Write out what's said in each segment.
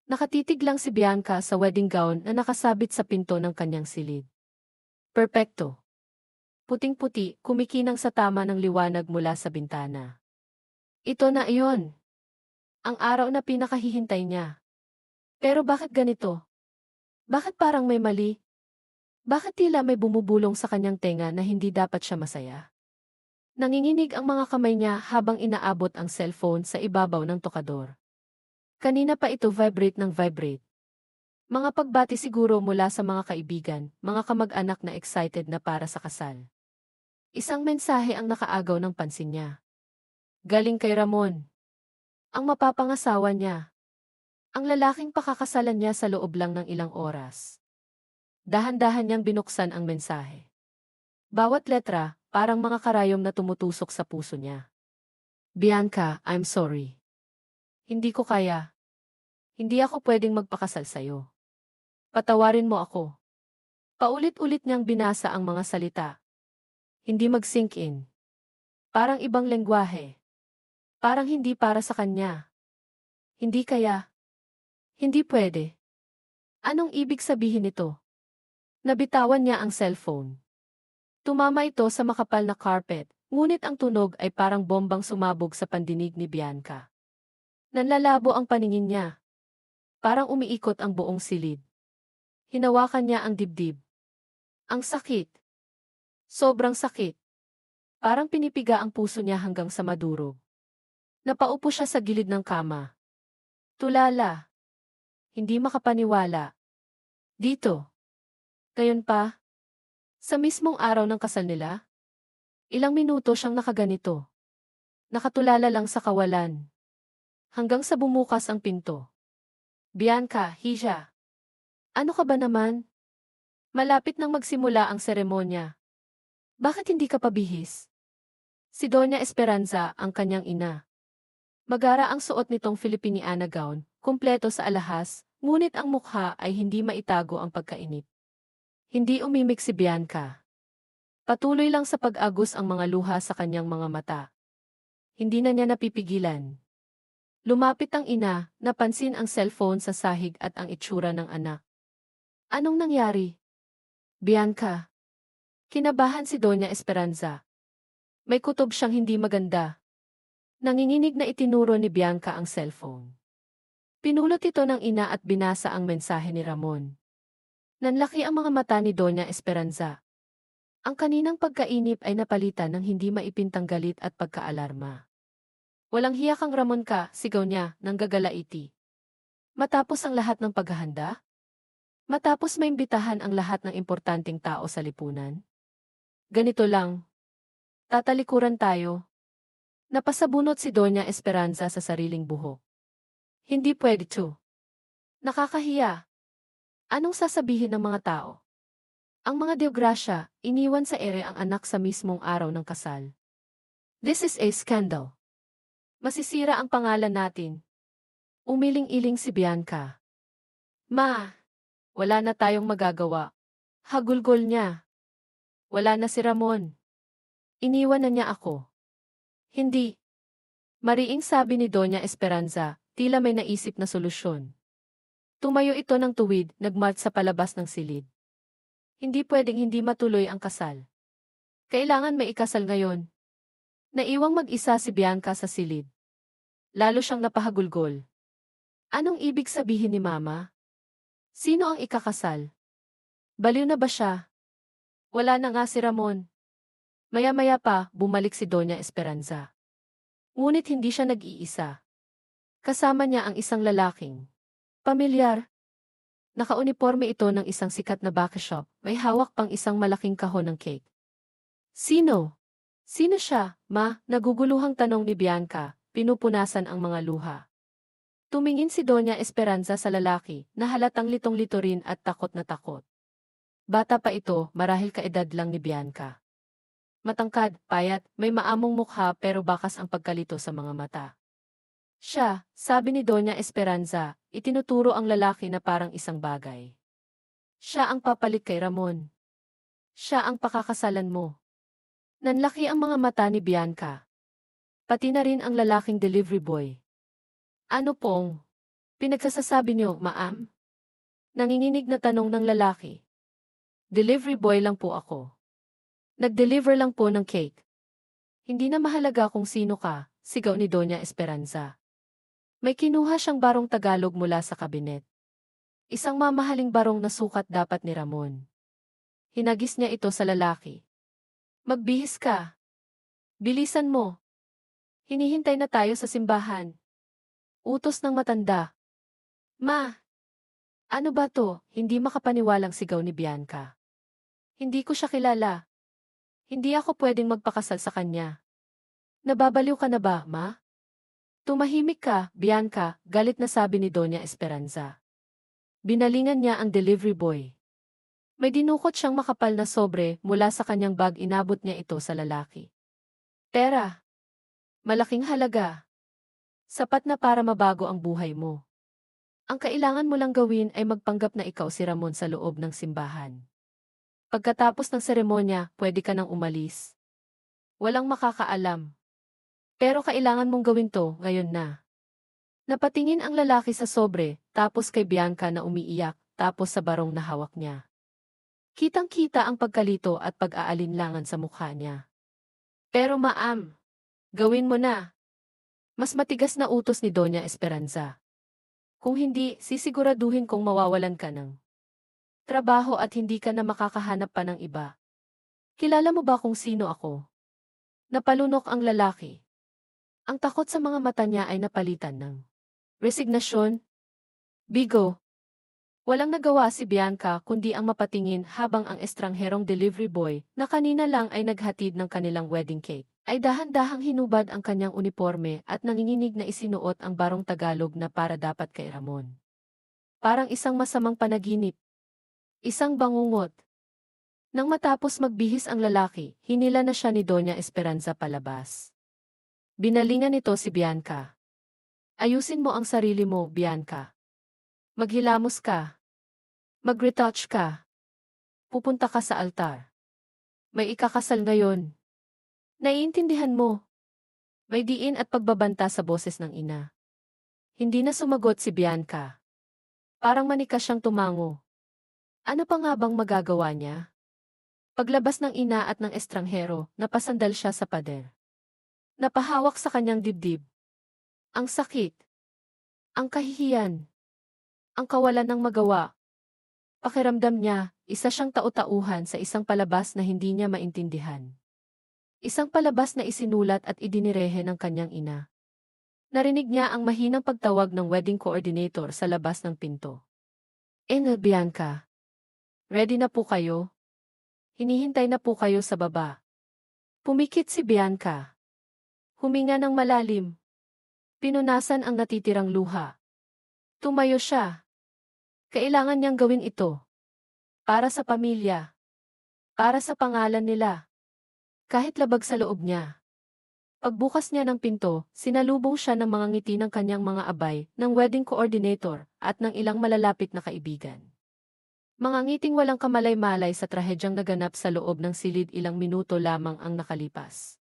Nakatitig lang si Bianca sa wedding gown na nakasabit sa pinto ng kanyang silid. Perpekto. Puting-puti, kumikinang sa tama ng liwanag mula sa bintana. Ito na iyon. Ang araw na pinakahihintay niya. Pero bakit ganito? Bakit parang may mali? Bakit tila may bumubulong sa kanyang tenga na hindi dapat siya masaya? Nanginginig ang mga kamay niya habang inaabot ang cellphone sa ibabaw ng tokador. Kanina pa ito vibrate ng vibrate. Mga pagbati siguro mula sa mga kaibigan, mga kamag-anak na excited na para sa kasal. Isang mensahe ang nakaagaw ng pansin niya. Galing kay Ramon. Ang mapapangasawa niya. Ang lalaking pakakasalan niya sa loob lang ng ilang oras. Dahan-dahan niyang binuksan ang mensahe. Bawat letra, parang mga karayom na tumutusok sa puso niya. Bianca, I'm sorry. Hindi ko kaya. Hindi ako pwedeng magpakasal sa'yo. Patawarin mo ako. Paulit-ulit niyang binasa ang mga salita. Hindi mag-sink in. Parang ibang lengguwahe. Parang hindi para sa kanya. Hindi kaya. Hindi pwede. Anong ibig sabihin nito? Nabitawan niya ang cellphone. Tumama ito sa makapal na carpet, ngunit ang tunog ay parang bombang sumabog sa pandinig ni Bianca. Nanlalabo ang paningin niya. Parang umiikot ang buong silid. Hinawakan niya ang dibdib. Ang sakit. Sobrang sakit. Parang pinipiga ang puso niya hanggang sa madurog. Napaupo siya sa gilid ng kama. Tulala. Hindi makapaniwala. Dito. Gayon pa. Sa mismong araw ng kasal nila. Ilang minuto siyang nakaganito. Nakatulala lang sa kawalan. Hanggang sa bumukas ang pinto. Bianca, Hisha. Ano ka ba naman? Malapit nang magsimula ang seremonya. Bakit hindi ka pabihis? Si Doña Esperanza, ang kanyang ina. Magara ang suot nitong Filipiniana gown, kumpleto sa alahas, ngunit ang mukha ay hindi maitago ang pagkainip. Hindi umimik si Bianca. Patuloy lang sa pag-agos ang mga luha sa kanyang mga mata. Hindi na niya napipigilan. Lumapit ang ina, napansin ang cellphone sa sahig at ang itsura ng anak. Anong nangyari? Bianca. Kinabahan si Doña Esperanza. May kutob siyang hindi maganda. Nanginginig na itinuro ni Bianca ang cellphone. Pinulot ito ng ina at binasa ang mensahe ni Ramon. Nanlaki ang mga mata ni Doña Esperanza. Ang kaninang pagkainip ay napalitan ng hindi maipintang galit at pagkaalarma. Walang hiya kang Ramon ka, sigaw niya, nang gagalaiti. Matapos ang lahat ng paghahanda? Matapos maimbitahan ang lahat ng importanteng tao sa lipunan? Ganito lang. Tatalikuran tayo. Napasabunot si Doña Esperanza sa sariling buhok. Hindi pwede to. Nakakahiya. Anong sasabihin ng mga tao? Ang mga deograsya, iniwan sa ere ang anak sa mismong araw ng kasal. This is a scandal. Masisira ang pangalan natin. Umiling-iling si Bianca. Ma, wala na tayong magagawa. Hagulgol niya. Wala na si Ramon. Iniwan na niya ako. Hindi. Mariing sabi ni Doña Esperanza, tila may naisip na solusyon. Tumayo ito ng tuwid, nagmarch sa palabas ng silid. Hindi pwedeng hindi matuloy ang kasal. Kailangan may ikasal ngayon. Naiwang mag-isa si Bianca sa silid. Lalo siyang napahagulgol. Anong ibig sabihin ni Mama? Sino ang ikakasal? Baliw na ba siya? Wala na nga si Ramon. Maya-maya pa, bumalik si Doña Esperanza. Ngunit hindi siya nag-iisa. Kasama niya ang isang lalaking pamilyar. Nakauniporme ito ng isang sikat na bakishop, may hawak pang isang malaking kahon ng cake. Sino? Sino siya, Ma? Naguguluhang tanong ni Bianca, pinupunasan ang mga luha. Tumingin si Doña Esperanza sa lalaki, na halatang litong-lito rin at takot na takot. Bata pa ito, marahil kaedad lang ni Bianca. Matangkad, payat, may maamong mukha pero bakas ang pagkalito sa mga mata. Siya, sabi ni Doña Esperanza, itinuturo ang lalaki na parang isang bagay. Siya ang papalit kay Ramon. Siya ang pakakasalan mo. Nanlaki ang mga mata ni Bianca. Pati na rin ang lalaking delivery boy. Ano pong? Pinagsasasabi niyo, ma'am? Nanginginig na tanong ng lalaki. Delivery boy lang po ako. Nag-deliver lang po ng cake. Hindi na mahalaga kung sino ka, sigaw ni Doña Esperanza. May kinuha siyang barong Tagalog mula sa kabinet. Isang mamahaling barong na sukat dapat ni Ramon. Hinagis niya ito sa lalaki. Magbihis ka. Bilisan mo. Hinihintay na tayo sa simbahan. Utos ng matanda. Ma! Ano ba to? Hindi makapaniwalang sigaw ni Bianca. Hindi ko siya kilala. Hindi ako pwedeng magpakasal sa kanya. Nababaliw ka na ba, ma? Tumahimik ka, Bianca, galit na sabi ni Doña Esperanza. Binalingan niya ang delivery boy. May dinukot siyang makapal na sobre mula sa kanyang bag, inabot niya ito sa lalaki. Pera. Malaking halaga. Sapat na para mabago ang buhay mo. Ang kailangan mo lang gawin ay magpanggap na ikaw si Ramon sa loob ng simbahan. Pagkatapos ng seremonya, pwede ka nang umalis. Walang makakaalam. Pero kailangan mong gawin to ngayon na. Napatingin ang lalaki sa sobre, tapos kay Bianca na umiiyak, tapos sa barong na hawak niya. Kitang-kita ang pagkalito at pag-aalinlangan sa mukha niya. Pero ma'am, gawin mo na. Mas matigas na utos ni Doña Esperanza. Kung hindi, sisiguraduhin kong mawawalan ka ng trabaho at hindi ka na makakahanap pa ng iba. Kilala mo ba kung sino ako? Napalunok ang lalaki. Ang takot sa mga mata niya ay napalitan ng resignasyon. Bigo. Walang nagawa si Bianca kundi ang mapatingin habang ang estrangherong delivery boy na kanina lang ay naghatid ng kanilang wedding cake ay dahan-dahang hinubad ang kanyang uniforme at nanginginig na isinuot ang barong Tagalog na para dapat kay Ramon. Parang isang masamang panaginip. Isang bangungot. Nang matapos magbihis ang lalaki, hinila na siya ni Doña Esperanza palabas. Binalingan nito si Bianca. Ayusin mo ang sarili mo, Bianca. Maghilamos ka. Mag-retouch ka. Pupunta ka sa altar. May ikakasal ngayon. Naiintindihan mo. May diin at pagbabanta sa boses ng ina. Hindi na sumagot si Bianca. Parang manikas siyang tumango. Ano pa nga bang magagawa niya? Paglabas ng ina at ng estranghero, napasandal siya sa pader. Napahawak sa kanyang dibdib. Ang sakit. Ang kahihiyan. Ang kawalan ng magawa. Pakiramdam niya, isa siyang tau-tauhan sa isang palabas na hindi niya maintindihan. Isang palabas na isinulat at idinirehe ng kanyang ina. Narinig niya ang mahinang pagtawag ng wedding coordinator sa labas ng pinto. Bianca. Ready na po kayo? Hinihintay na po kayo sa baba. Pumikit si Bianca. Huminga ng malalim. Pinunasan ang natitirang luha. Tumayo siya. Kailangan niyang gawin ito. Para sa pamilya. Para sa pangalan nila. Kahit labag sa loob niya. Pagbukas niya ng pinto, sinalubong siya ng mga ngiti ng kanyang mga abay, ng wedding coordinator, at ng ilang malalapit na kaibigan. Mga ngiting walang kamalay-malay sa trahedyang naganap sa loob ng silid, ilang minuto lamang ang nakalipas.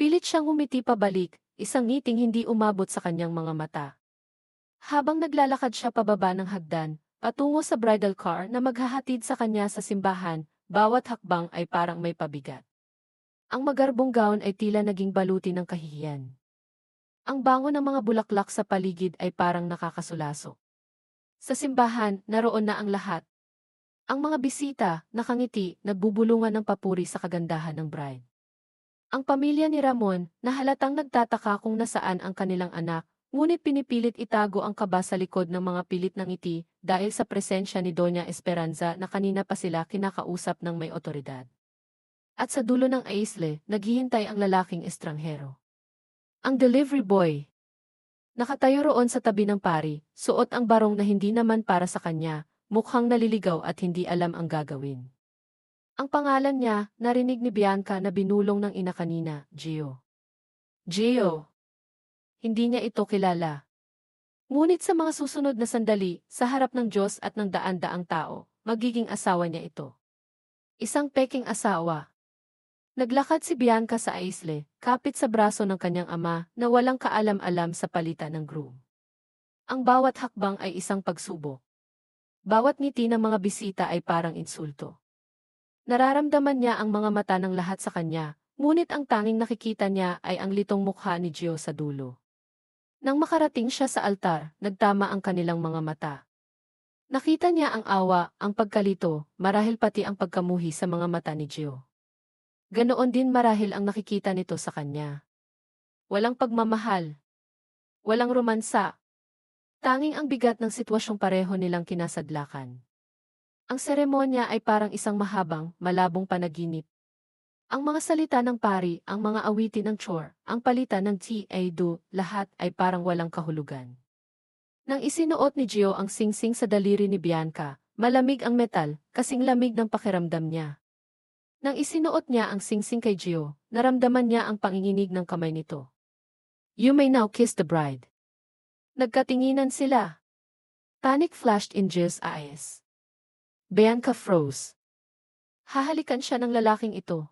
Pilit siyang humiti pabalik, isang ngiting hindi umabot sa kanyang mga mata. Habang naglalakad siya pababa ng hagdan, patungo sa bridal car na maghahatid sa kanya sa simbahan, bawat hakbang ay parang may pabigat. Ang magarbong gown ay tila naging baluti ng kahihiyan. Ang bango ng mga bulaklak sa paligid ay parang nakakasulaso. Sa simbahan, naroon na ang lahat. Ang mga bisita, nakangiti, nagbubulungan ng papuri sa kagandahan ng bride. Ang pamilya ni Ramon, na halatang nagtataka kung nasaan ang kanilang anak, ngunit pinipilit itago ang kaba sa likod ng mga pilit ng ngiti dahil sa presensya ni Doña Esperanza na kanina pa sila kinakausap ng may otoridad. At sa dulo ng aisle, naghihintay ang lalaking estranghero. Ang delivery boy. Nakatayo roon sa tabi ng pari, suot ang barong na hindi naman para sa kanya, mukhang naliligaw at hindi alam ang gagawin. Ang pangalan niya, narinig ni Bianca na binulong ng ina kanina, Gio. Gio. Hindi niya ito kilala. Ngunit sa mga susunod na sandali, sa harap ng Diyos at ng daan-daang tao, magiging asawa niya ito. Isang peking asawa. Naglakad si Bianca sa aisle, kapit sa braso ng kanyang ama na walang kaalam-alam sa palitan ng groom. Ang bawat hakbang ay isang pagsubok. Bawat ngiti ng mga bisita ay parang insulto. Nararamdaman niya ang mga mata ng lahat sa kanya, ngunit ang tanging nakikita niya ay ang litong mukha ni Gio sa dulo. Nang makarating siya sa altar, nagtama ang kanilang mga mata. Nakita niya ang awa, ang pagkalito, marahil pati ang pagkamuhi sa mga mata ni Gio. Ganoon din marahil ang nakikita nito sa kanya. Walang pagmamahal. Walang romansa. Tanging ang bigat ng sitwasyong pareho nilang kinasadlakan. Ang seremonya ay parang isang mahabang, malabong panaginip. Ang mga salita ng pari, ang mga awitin ng chore, ang palitan ng ta-do, lahat ay parang walang kahulugan. Nang isinuot ni Gio ang singsing sa daliri ni Bianca, malamig ang metal, kasing lamig ng pakiramdam niya. Nang isinuot niya ang singsing kay Gio, naramdaman niya ang panginginig ng kamay nito. "You may now kiss the bride." Nagkatinginan sila. Panic flashed in Gio's eyes. Bianca froze. Hahalikan siya ng lalaking ito.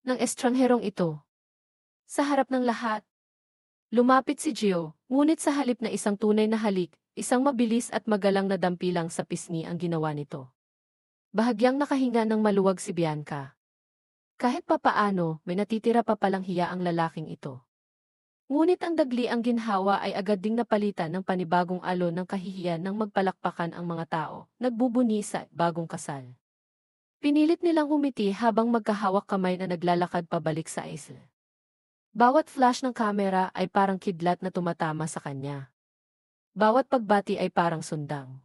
Ng estrangherong ito. Sa harap ng lahat. Lumapit si Gio, ngunit sa halip na isang tunay na halik, isang mabilis at magalang na dampilang sa pisngi ang ginawa nito. Bahagyang nakahinga ng maluwag si Bianca. Kahit papaano, may natitira pa palang hiya ang lalaking ito. Ngunit ang dagli ang ginhawa ay agad ding napalitan ng panibagong alon ng kahihiyan nang magpalakpakan ang mga tao, nagbubuni sa bagong kasal. Pinilit nilang umiti habang magkahawak kamay na naglalakad pabalik sa isla. Bawat flash ng kamera ay parang kidlat na tumatama sa kanya. Bawat pagbati ay parang sundang.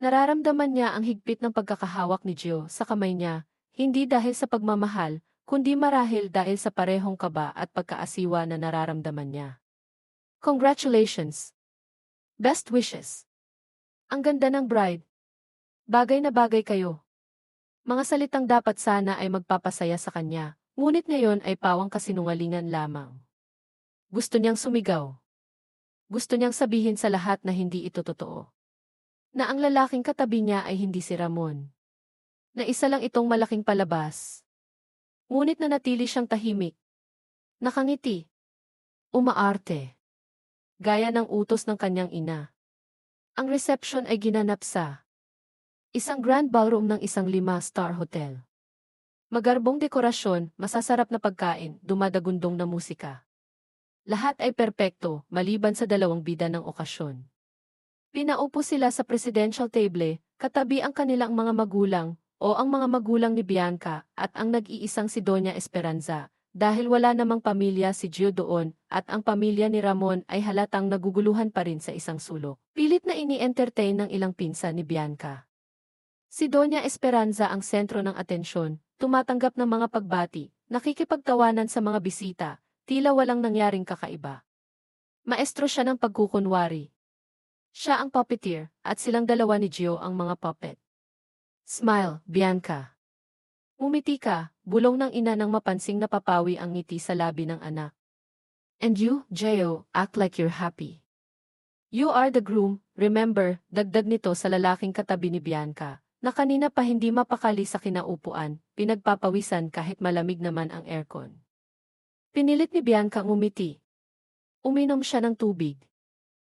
Nararamdaman niya ang higpit ng pagkakahawak ni Gio sa kamay niya, hindi dahil sa pagmamahal, kundi marahil dahil sa parehong kaba at pagkaasiwa na nararamdaman niya. Congratulations! Best wishes! Ang ganda ng bride. Bagay na bagay kayo. Mga salitang dapat sana ay magpapasaya sa kanya, ngunit ngayon ay pawang kasinungalingan lamang. Gusto niyang sumigaw. Gusto niyang sabihin sa lahat na hindi ito totoo. Na ang lalaking katabi niya ay hindi si Ramon. Na isa lang itong malaking palabas. Ngunit nanatili siyang tahimik. Nakangiti. Umaarte. Gaya ng utos ng kanyang ina. Ang reception ay ginanap sa isang grand ballroom ng isang 5-star hotel. Magarbong dekorasyon, masasarap na pagkain, dumadagundong na musika. Lahat ay perpekto, maliban sa dalawang bida ng okasyon. Pinaupo sila sa presidential table, katabi ang kanilang mga magulang, o ang mga magulang ni Bianca, at ang nag-iisang si Doña Esperanza, dahil wala namang pamilya si Gio doon, at ang pamilya ni Ramon ay halatang naguguluhan pa rin sa isang sulok. Pilit na ini-entertain ng ilang pinsan ni Bianca. Si Doña Esperanza ang sentro ng atensyon, tumatanggap ng mga pagbati, nakikipagtawanan sa mga bisita, tila walang nangyaring kakaiba. Maestro siya ng pagkukunwari. Siya ang puppeteer, at silang dalawa ni Gio ang mga puppet. Smile, Bianca. Umiti ka, bulong ng ina nang mapansing napapawi ang ngiti sa labi ng anak. And you, Gio, act like you're happy. You are the groom, remember, dagdag nito sa lalaking katabi ni Bianca, na kanina pa hindi mapakali sa kinaupuan, pinagpapawisan kahit malamig naman ang aircon. Pinilit ni Bianca ngumiti. Uminom siya ng tubig.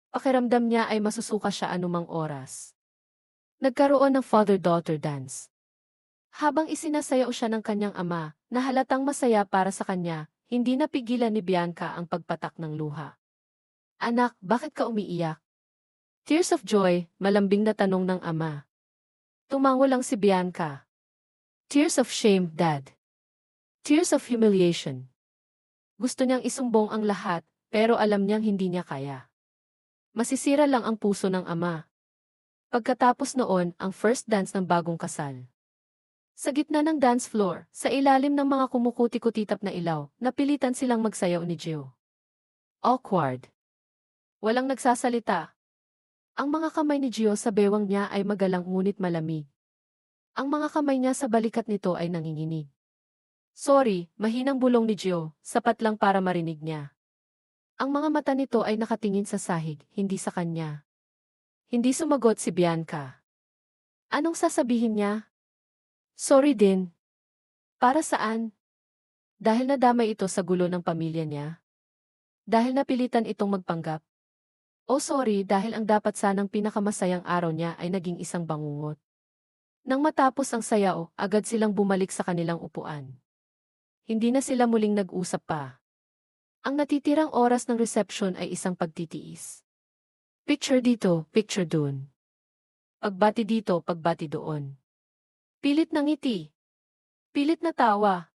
Pakiramdam niya ay masusuka siya anumang oras. Nagkaroon ng father-daughter dance. Habang isinasayaw siya ng kanyang ama, na halatang masaya para sa kanya, hindi napigilan ni Bianca ang pagpatak ng luha. Anak, bakit ka umiiyak? Tears of joy, malambing na tanong ng ama. Tumango lang si Bianca. Tears of shame, Dad. Tears of humiliation. Gusto niyang isumbong ang lahat, pero alam niyang hindi niya kaya. Masisira lang ang puso ng ama. Pagkatapos noon, ang first dance ng bagong kasal. Sa gitna ng dance floor, sa ilalim ng mga kumukuti-kutitap na ilaw, napilitan silang magsayaw ni Gio. Awkward. Walang nagsasalita. Ang mga kamay ni Gio sa bewang niya ay magalang ngunit malamig. Ang mga kamay niya sa balikat nito ay nanginginig. Sorry, mahinang bulong ni Gio, sapat lang para marinig niya. Ang mga mata nito ay nakatingin sa sahig, hindi sa kanya. Hindi sumagot si Bianca. Anong sasabihin niya? Sorry din. Para saan? Dahil nadamay ito sa gulo ng pamilya niya? Dahil napilitan itong magpanggap? Oh sorry dahil ang dapat sanang pinakamasayang araw niya ay naging isang bangungot. Nang matapos ang sayaw, agad silang bumalik sa kanilang upuan. Hindi na sila muling nag-usap pa. Ang natitirang oras ng reception ay isang pagtitiis. Picture dito, picture dun. Pagbati dito, pagbati doon. Pilit na ngiti. Pilit na tawa.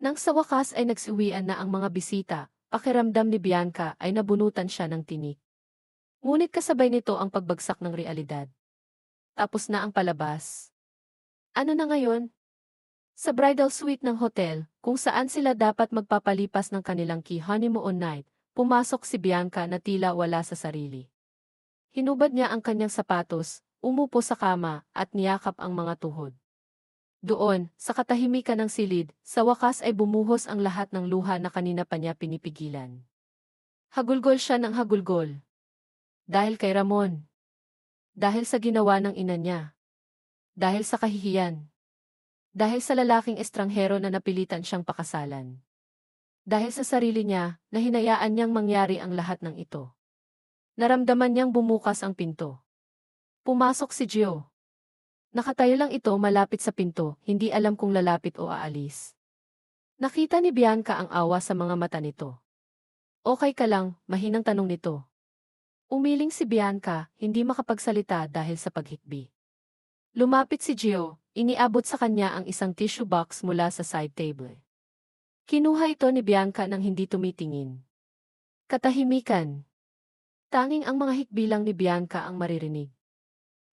Nang sa wakas ay nagsiuwian na ang mga bisita, pakiramdam ni Bianca ay nabunutan siya ng tinik. Ngunit kasabay nito ang pagbagsak ng realidad. Tapos na ang palabas. Ano na ngayon? Sa bridal suite ng hotel, kung saan sila dapat magpapalipas ng kanilang key honeymoon night, pumasok si Bianca na tila wala sa sarili. Hinubad niya ang kanyang sapatos, umupo sa kama, at niyakap ang mga tuhod. Doon, sa katahimikan ng silid, sa wakas ay bumuhos ang lahat ng luha na kanina pa niya pinipigilan. Hagulgol siya ng hagulgol. Dahil kay Ramon. Dahil sa ginawa ng ina niya. Dahil sa kahihiyan. Dahil sa lalaking estranghero na napilitan siyang pakasalan. Dahil sa sarili niya, na hinayaan niyang mangyari ang lahat ng ito. Naramdaman niyang bumukas ang pinto. Pumasok si Gio. Nakatayo lang ito malapit sa pinto, hindi alam kung lalapit o aalis. Nakita ni Bianca ang awa sa mga mata nito. Okay ka lang, mahinang tanong nito. Umiling si Bianca, hindi makapagsalita dahil sa paghikbi. Lumapit si Gio, iniabot sa kanya ang isang tissue box mula sa side table. Kinuha ito ni Bianca nang hindi tumitingin. Katahimikan. Tanging ang mga hikbi lang ni Bianca ang maririnig.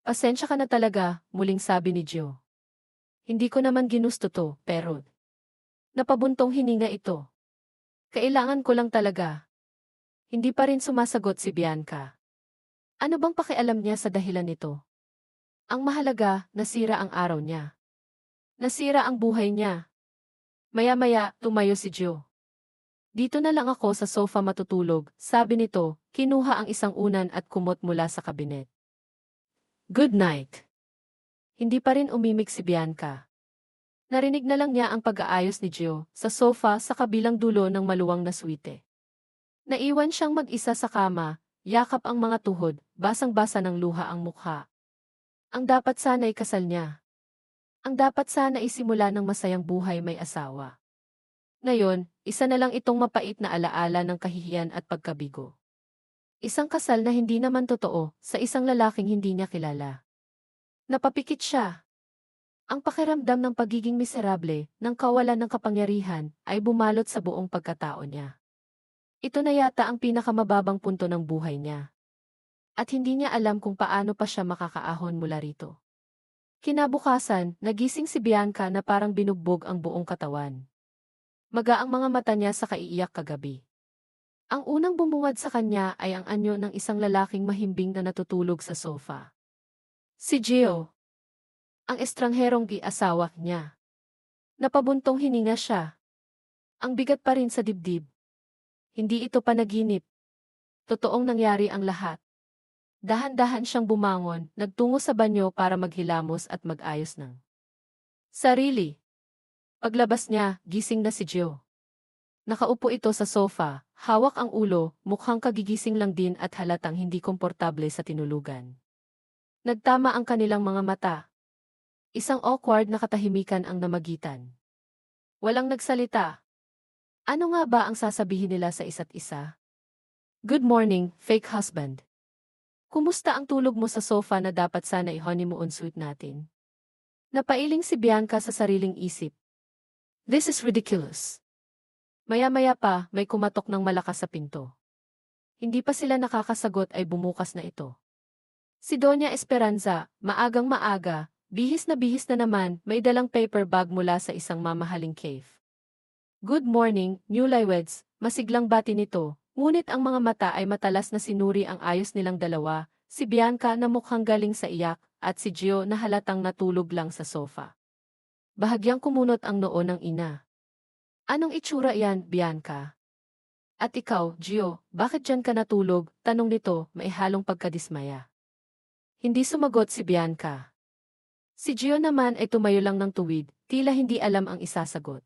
Pasensya ka na talaga, muling sabi ni Gio. Hindi ko naman ginusto to, pero napabuntong hininga ito. Kailangan ko lang talaga. Hindi pa rin sumasagot si Bianca. Ano bang pakialam niya sa dahilan nito? Ang mahalaga, nasira ang araw niya. Nasira ang buhay niya. Maya-maya, tumayo si Gio. Dito na lang ako sa sofa matutulog, sabi nito, kinuha ang isang unan at kumot mula sa kabinet. Good night. Hindi pa rin umimik si Bianca. Narinig na lang niya ang pag-aayos ni Gio sa sofa sa kabilang dulo ng maluwang na suite. Naiwan siyang mag-isa sa kama, yakap ang mga tuhod, basang-basa ng luha ang mukha. Ang dapat sana'y kasal niya. Ang dapat sana isimula ng masayang buhay may asawa. Ngayon, isa na lang itong mapait na alaala ng kahihiyan at pagkabigo. Isang kasal na hindi naman totoo sa isang lalaking hindi niya kilala. Napapikit siya. Ang pakiramdam ng pagiging miserable, ng kawalan ng kapangyarihan, ay bumalot sa buong pagkatao niya. Ito na yata ang pinakamababang punto ng buhay niya. At hindi niya alam kung paano pa siya makakaahon mula rito. Kinabukasan, nagising si Bianca na parang binugbog ang buong katawan. Maga ang mga mata niya sa kaiiyak kagabi. Ang unang bumungad sa kanya ay ang anyo ng isang lalaking mahimbing na natutulog sa sofa. Si Gio. Ang estrangherong asawa niya. Napabuntong hininga siya. Ang bigat pa rin sa dibdib. Hindi ito panaginip. Totoong nangyari ang lahat. Dahan-dahan siyang bumangon, nagtungo sa banyo para maghilamos at mag-ayos ng sarili. Paglabas niya, gising na si Gio. Nakaupo ito sa sofa, hawak ang ulo, mukhang kagigising lang din at halatang hindi komportable sa tinulugan. Nagtama ang kanilang mga mata. Isang awkward na katahimikan ang namagitan. Walang nagsalita. Ano nga ba ang sasabihin nila sa isa't isa? Good morning, fake husband. Kumusta ang tulog mo sa sofa na dapat sana i-honeymoon suite natin? Napailing si Bianca sa sariling isip. This is ridiculous. Maya-maya pa, may kumatok ng malakas sa pinto. Hindi pa sila nakakasagot ay bumukas na ito. Si Doña Esperanza, maagang maaga, bihis na naman, may dalang paper bag mula sa isang mamahaling cave. Good morning, newlyweds, masiglang bati nito, ngunit ang mga mata ay matalas na sinuri ang ayos nilang dalawa, si Bianca na mukhang galing sa iyak, at si Gio na halatang natulog lang sa sofa. Bahagyang kumunot ang noo ng ina. Anong itsura yan, Bianca? At ikaw, Gio, bakit dyan ka natulog? Tanong nito, may halong pagkadismaya. Hindi sumagot si Bianca. Si Gio naman ay tumayo lang ng tuwid, tila hindi alam ang isasagot.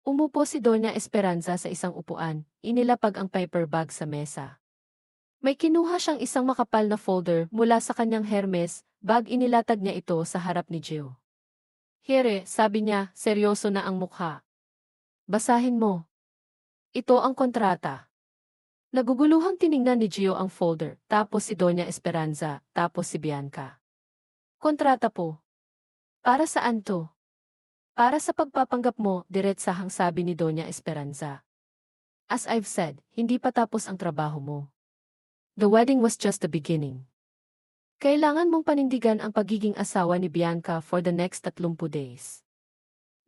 Umupo si Doña Esperanza sa isang upuan, inilapag ang paper bag sa mesa. May kinuha siyang isang makapal na folder mula sa kanyang Hermes bag, inilatag niya ito sa harap ni Gio. Here, sabi niya, seryoso na ang mukha. Basahin mo. Ito ang kontrata. Naguguluhang tiningnan ni Gio ang folder, tapos si Doña Esperanza, tapos si Bianca. Kontrata po. Para saan to? Para sa pagpapanggap mo, diretsahang sabi ni Doña Esperanza. As I've said, hindi pa tapos ang trabaho mo. The wedding was just the beginning. Kailangan mong panindigan ang pagiging asawa ni Bianca for the next 30 days.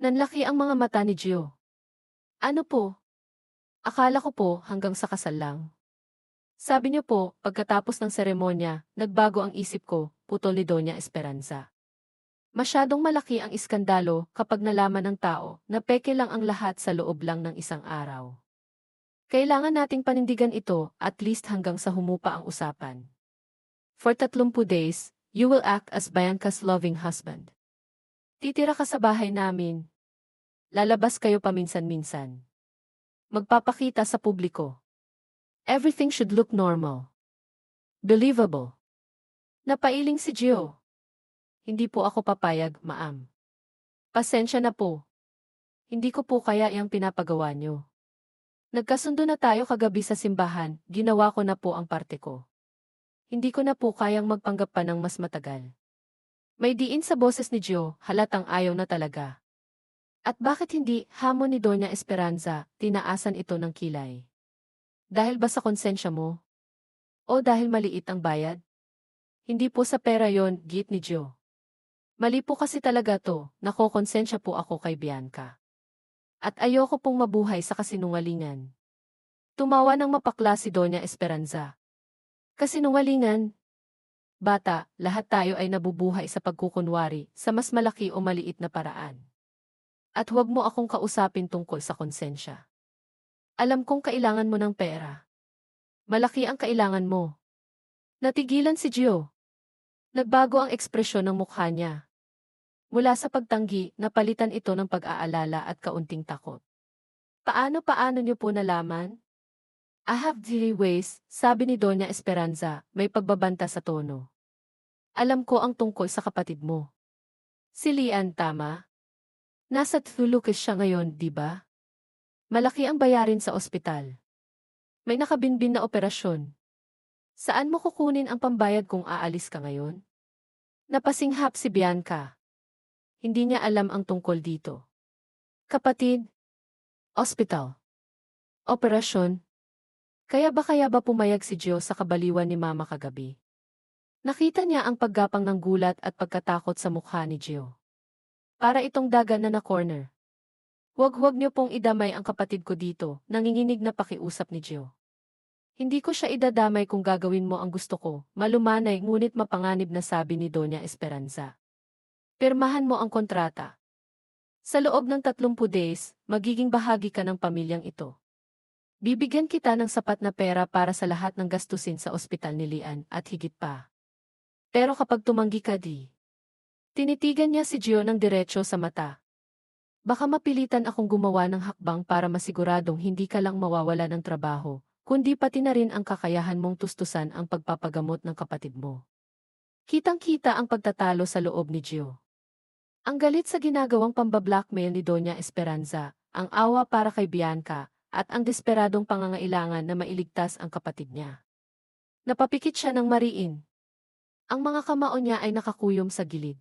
Nanlaki ang mga mata ni Gio. Ano po? Akala ko po hanggang sa kasal lang. Sabi niyo po, pagkatapos ng seremonya, nagbago ang isip ko, putol ni Doña Esperanza. Masyadong malaki ang iskandalo kapag nalaman ng tao na peke lang ang lahat sa loob lang ng isang araw. Kailangan nating panindigan ito at least hanggang sa humupa ang usapan. For 30 days, you will act as Bianca's loving husband. Titira ka sa bahay namin. Lalabas kayo paminsan-minsan. Magpapakita sa publiko. Everything should look normal. Believable. Napailing si Gio. Hindi po ako papayag, ma'am. Pasensya na po. Hindi ko po kaya yung pinapagawa niyo. Nagkasundo na tayo kagabi sa simbahan, ginawa ko na po ang parte ko. Hindi ko na po kayang magpanggap pa ng mas matagal. May diin sa boses ni Gio, halatang ayaw na talaga. At bakit hindi, hamon ni Doña Esperanza, tinaasan ito ng kilay? Dahil ba sa konsensya mo? O dahil maliit ang bayad? Hindi po sa pera yon, git ni Gio. Mali po kasi talaga to, nakokonsensya po ako kay Bianca. At ayoko pong mabuhay sa kasinungalingan. Tumawa ng mapakla si Doña Esperanza. Kasinungalingan? Bata, lahat tayo ay nabubuhay sa pagkukunwari sa mas malaki o maliit na paraan. At huwag mo akong kausapin tungkol sa konsensya. Alam kong kailangan mo ng pera. Malaki ang kailangan mo. Natigilan si Gio. Nagbago ang ekspresyon ng mukha niya. Mula sa pagtanggi, napalitan ito ng pag-aalala at kaunting takot. Paano niyo po nalaman? I have 3 ways, sabi ni Doña Esperanza, may pagbabanta sa tono. Alam ko ang tungkol sa kapatid mo. Si Lian, tama? Nasa Tulukis siya ngayon, di ba? Malaki ang bayarin sa ospital. May nakabinbin na operasyon. Saan mo kukunin ang pambayad kung aalis ka ngayon? Napasinghap si Bianca. Hindi niya alam ang tungkol dito. Kapatid? Ospital. Operasyon? Kaya ba pumayag si Gio sa kabaliwan ni Mama kagabi? Nakita niya ang paggapang ng gulat at pagkatakot sa mukha ni Gio. Para itong dagan na corner. Huwag niyo pong idamay ang kapatid ko dito, nanginginig na pakiusap ni Gio. Hindi ko siya idadamay kung gagawin mo ang gusto ko, malumanay ngunit mapanganib na sabi ni Doña Esperanza. Pirmahan mo ang kontrata. Sa loob ng 30 days, magiging bahagi ka ng pamilyang ito. Bibigyan kita ng sapat na pera para sa lahat ng gastusin sa ospital ni Lian at higit pa. Pero kapag tumanggi ka tinitigan niya si Gio ng diretso sa mata. Baka mapilitan akong gumawa ng hakbang para masiguradong hindi ka lang mawawala ng trabaho, kundi pati na rin ang kakayahan mong tustusan ang pagpapagamot ng kapatid mo. Kitang-kita ang pagtatalo sa loob ni Gio. Ang galit sa ginagawang pambablackmail ni Doña Esperanza, ang awa para kay Bianca, at ang desperadong pangangailangan na mailigtas ang kapatid niya. Napapikit siya ng mariin. Ang mga kamao niya ay nakakuyom sa gilid.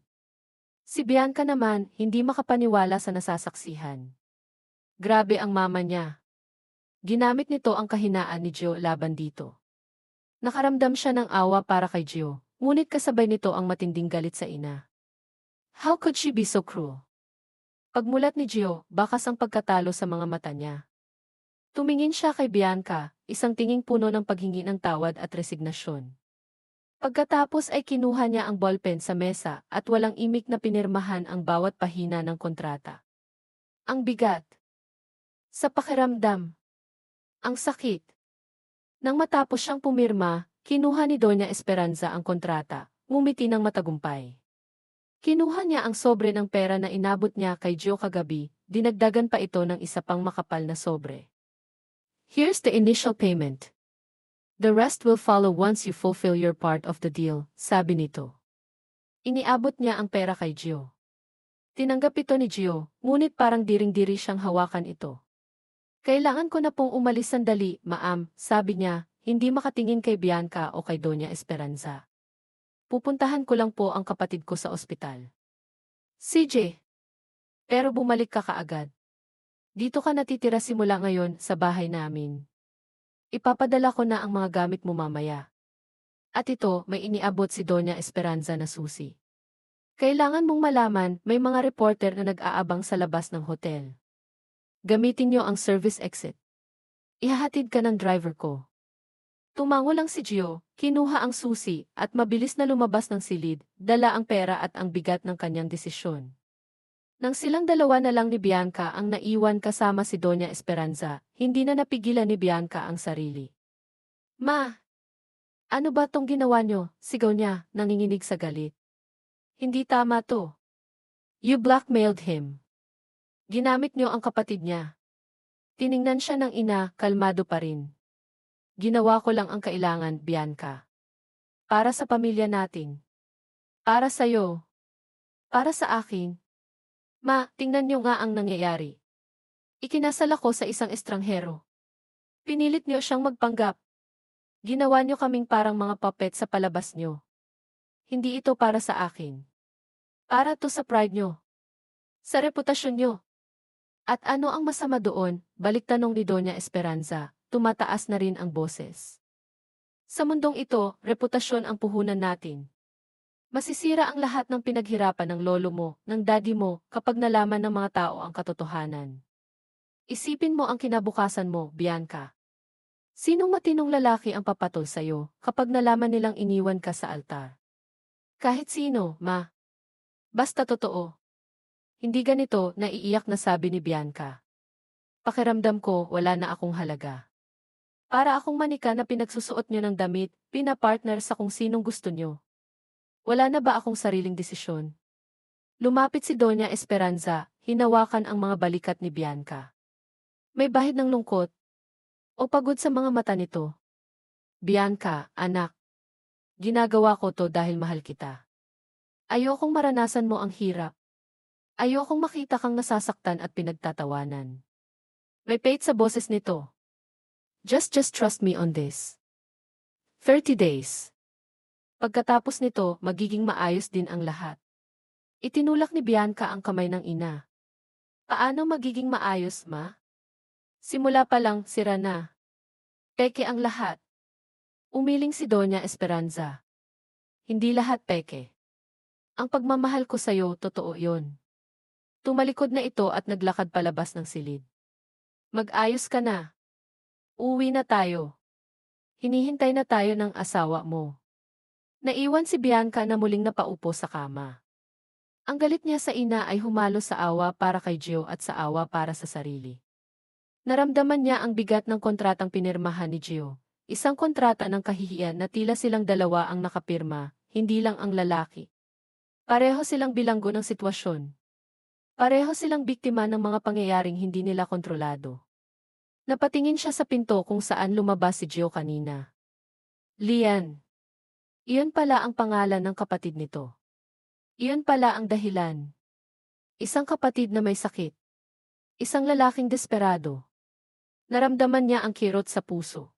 Si Bianca naman, hindi makapaniwala sa nasasaksihan. Grabe ang mama niya. Ginamit nito ang kahinaan ni Gio laban dito. Nakaramdam siya ng awa para kay Gio, ngunit kasabay nito ang matinding galit sa ina. How could she be so cruel? Pagmulat ni Gio, bakas ang pagkatalo sa mga mata niya. Tumingin siya kay Bianca, isang tinging puno ng paghingi ng tawad at resignasyon. Pagkatapos ay kinuha niya ang ballpen sa mesa at walang imik na pinirmahan ang bawat pahina ng kontrata. Ang bigat. Sa pakiramdam. Ang sakit. Nang matapos siyang pumirma, kinuha ni Doña Esperanza ang kontrata, ngumiti ng matagumpay. Kinuha niya ang sobre ng pera na inabot niya kay Gio kagabi, dinagdagan pa ito ng isa pang makapal na sobre. Here's the initial payment. The rest will follow once you fulfill your part of the deal, sabi nito. Iniabot niya ang pera kay Gio. Tinanggap ito ni Gio, ngunit parang diring-diri siyang hawakan ito. Kailangan ko na pong umalis sandali, ma'am, sabi niya, hindi makatingin kay Bianca o kay Doña Esperanza. Pupuntahan ko lang po ang kapatid ko sa ospital. CJ. Pero bumalik ka kaagad. Dito ka natitira simula ngayon sa bahay namin. Ipapadala ko na ang mga gamit mo mamaya. At ito, may iniabot si Doña Esperanza na susi. Kailangan mong malaman, may mga reporter na nag-aabang sa labas ng hotel. Gamitin niyo ang service exit. Ihahatid ka ng driver ko. Tumango lang si Gio, kinuha ang susi, at mabilis na lumabas ng silid, dala ang pera at ang bigat ng kanyang desisyon. Nang silang dalawa na lang ni Bianca ang naiwan kasama si Doña Esperanza, hindi na napigilan ni Bianca ang sarili. Ma! Ano ba tong ginawa nyo? Sigaw niya, nanginginig sa galit. Hindi tama to. You blackmailed him. Ginamit nyo ang kapatid niya. Tiningnan siya ng ina, kalmado pa rin. Ginawa ko lang ang kailangan, Bianca. Para sa pamilya natin. Para sa'yo. Para sa akin. Ma, tingnan niyo nga ang nangyayari. Ikinasal ako sa isang estranghero. Pinilit niyo siyang magpanggap. Ginawa niyo kaming parang mga puppet sa palabas niyo. Hindi ito para sa akin. Para to sa pride niyo. Sa reputasyon niyo. At ano ang masama doon? Balik tanong ni Doña Esperanza, tumataas na rin ang boses. Sa mundong ito, reputasyon ang puhunan natin. Masisira ang lahat ng pinaghirapan ng lolo mo, ng daddy mo, kapag nalaman ng mga tao ang katotohanan. Isipin mo ang kinabukasan mo, Bianca. Sinong matinong lalaki ang papatol sa'yo kapag nalaman nilang iniwan ka sa altar? Kahit sino, ma. Basta totoo. Hindi ganito, naiiyak na sabi ni Bianca. Pakiramdam ko, wala na akong halaga. Para akong manika na pinagsusuot nyo ng damit, pinapartner sa kung sinong gusto nyo. Wala na ba akong sariling desisyon? Lumapit si Doña Esperanza, hinawakan ang mga balikat ni Bianca. May bahid ng lungkot o pagod sa mga mata nito. Bianca, anak. Ginagawa ko to dahil mahal kita. Ayokong maranasan mo ang hirap. Ayokong makita kang nasasaktan at pinagtatawanan. May pait sa boses nito. Just trust me on this. 30 days. Pagkatapos nito, magiging maayos din ang lahat. Itinulak ni Bianca ang kamay ng ina. Paano magiging maayos, ma? Simula pa lang, sira na. Peke ang lahat. Umiling si Doña Esperanza. Hindi lahat peke. Ang pagmamahal ko sa'yo, totoo yon. Tumalikod na ito at naglakad palabas ng silid. Mag-ayos ka na. Uwi na tayo. Hinihintay na tayo ng asawa mo. Naiwan si Bianca na muling napaupo sa kama. Ang galit niya sa ina ay humalo sa awa para kay Gio at sa awa para sa sarili. Naramdaman niya ang bigat ng kontratang pinirmahan ni Gio. Isang kontrata ng kahihiyan na tila silang dalawa ang nakapirma, hindi lang ang lalaki. Pareho silang bilanggo ng sitwasyon. Pareho silang biktima ng mga pangyayaring hindi nila kontrolado. Napatingin siya sa pinto kung saan lumabas si Gio kanina. Lian. Iyon pala ang pangalan ng kapatid nito. Iyon pala ang dahilan. Isang kapatid na may sakit. Isang lalaking desperado. Naramdaman niya ang kirot sa puso.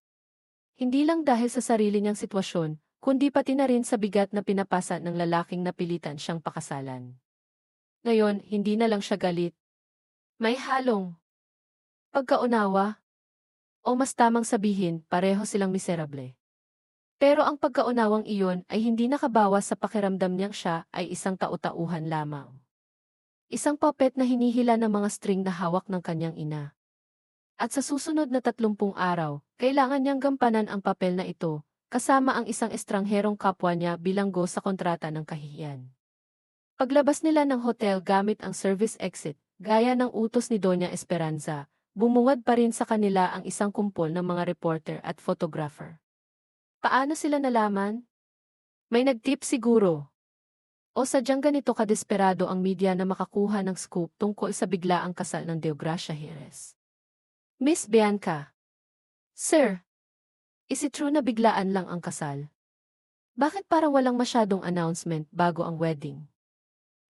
Hindi lang dahil sa sarili niyang sitwasyon, kundi pati na rin sa bigat na pinapasa ng lalaking napilitan siyang pakasalan. Ngayon, hindi na lang siya galit. May halong pagkaunawa. O mas tamang sabihin, pareho silang miserable. Pero ang pagkaunawang iyon ay hindi nakabawas sa pakiramdam niyang siya ay isang tau-tauhan lamang. Isang puppet na hinihila ng mga string na hawak ng kanyang ina. At sa susunod na 30 araw, kailangan niyang gampanan ang papel na ito, kasama ang isang estrangherong kapwa niya bilanggo sa kontrata ng kahihiyan. Paglabas nila ng hotel gamit ang service exit, gaya ng utos ni Doña Esperanza, bumuwad pa rin sa kanila ang isang kumpol ng mga reporter at photographer. Paano sila nalaman? May nag-tip siguro. O sadyang ganito kadesperado ang media na makakuha ng scoop tungkol sa biglaang kasal ng Deogracia Jerez. Miss Bianca. Sir. Is it true na biglaan lang ang kasal? Bakit parang walang masyadong announcement bago ang wedding?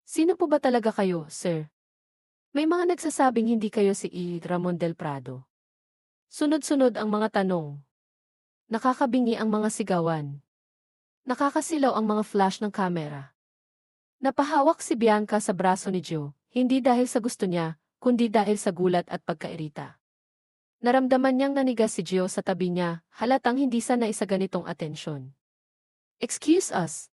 Sino po ba talaga kayo, sir? May mga nagsasabing hindi kayo si Ramon del Prado. Sunod-sunod ang mga tanong. Nakakabingi ang mga sigawan. Nakakasilaw ang mga flash ng kamera. Napahawak si Bianca sa braso ni Joe, hindi dahil sa gusto niya, kundi dahil sa gulat at pagkairita. Naramdaman niyang nanigas si Joe sa tabi niya, halatang hindi sanay sa ganitong atensyon. Excuse us.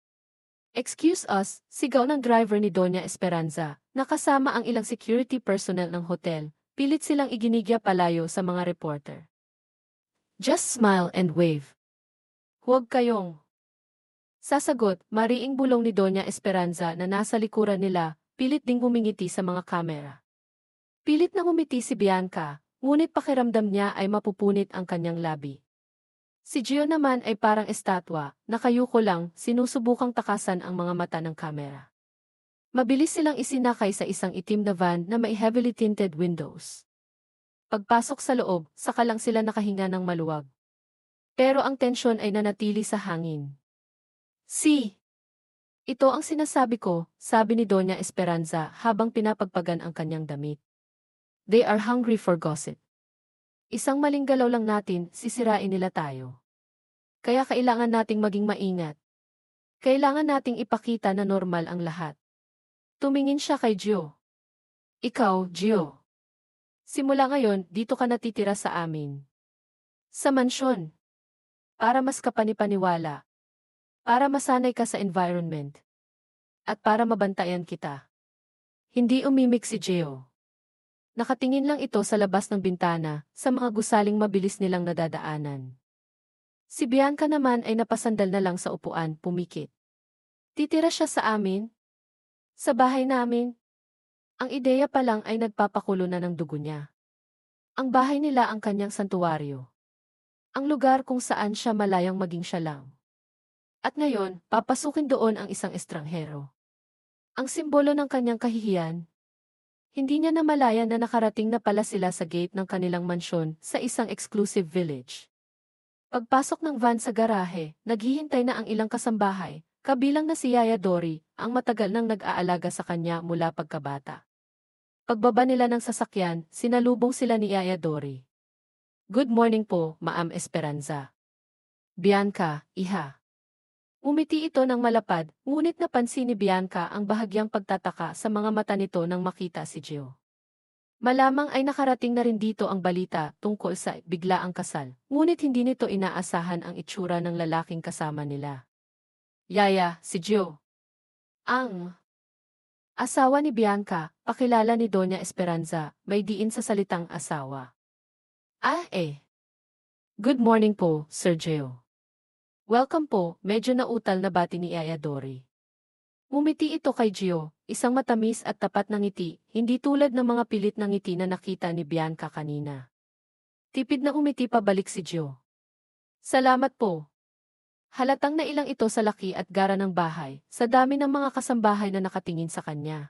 Excuse us, sigaw ng driver ni Doña Esperanza, nakasama ang ilang security personnel ng hotel, pilit silang iginigya palayo sa mga reporter. Just smile and wave. Huwag kayong. Sasagot, mariing bulong ni Doña Esperanza na nasa likuran nila, pilit ding humingiti sa mga kamera. Pilit na humiti si Bianca, ngunit pakiramdam niya ay mapupunit ang kanyang labi. Si Gio naman ay parang estatwa, nakayuko lang, sinusubukang takasan ang mga mata ng kamera. Mabilis silang isinakay sa isang itim na van na may heavily tinted windows. Pagpasok sa loob, saka lang sila nakahinga ng maluwag. Pero ang tensyon ay nanatili sa hangin. Ito ang sinasabi ko, sabi ni Doña Esperanza habang pinapagpagan ang kanyang damit. They are hungry for gossip. Isang maling galaw lang natin, sisirain nila tayo. Kaya kailangan nating maging maingat. Kailangan nating ipakita na normal ang lahat. Tumingin siya kay Gio. Ikaw, Gio. Simula ngayon, dito ka natitira sa amin. Sa mansyon. Para mas kapanipaniwala. Para masanay ka sa environment. At para mabantayan kita. Hindi umimik si Gio. Nakatingin lang ito sa labas ng bintana, sa mga gusaling mabilis nilang nadadaanan. Si Bianca naman ay napasandal na lang sa upuan, pumikit. Titira siya sa amin? Sa bahay namin? Ang ideya pa lang ay nagpapakulo na ng dugo niya. Ang bahay nila ang kanyang santuwaryo. Ang lugar kung saan siya malayang maging siya lang. At ngayon, papasukin doon ang isang estranghero. Ang simbolo ng kanyang kahihiyan. Hindi niya namalayan na nakarating na pala sila sa gate ng kanilang mansyon sa isang exclusive village. Pagpasok ng van sa garahe, naghihintay na ang ilang kasambahay, kabilang na si Yaya Dory, ang matagal nang nag-aalaga sa kanya mula pagkabata. Pagbaba nila ng sasakyan, sinalubong sila ni Yaya Dory. Good morning po, Ma'am Esperanza. Bianca, iha. Umiti ito ng malapad, ngunit napansin ni Bianca ang bahagyang pagtataka sa mga mata nito nang makita si Gio. Malamang ay nakarating na rin dito ang balita tungkol sa biglaang kasal, ngunit hindi nito inaasahan ang itsura ng lalaking kasama nila. Yaya, si Gio. Ang asawa ni Bianca, pakilala ni Doña Esperanza, may diin sa salitang asawa. Good morning po, Sir Gio. Welcome po, medyo nautal na bati ni Yaya Dory. Ngumiti ito kay Gio, isang matamis at tapat na ngiti, hindi tulad ng mga pilit na ngiti na nakita ni Bianca kanina. Tipid na umiti pabalik si Gio. Salamat po. Halatang nailang ito sa laki at gara ng bahay, sa dami ng mga kasambahay na nakatingin sa kanya.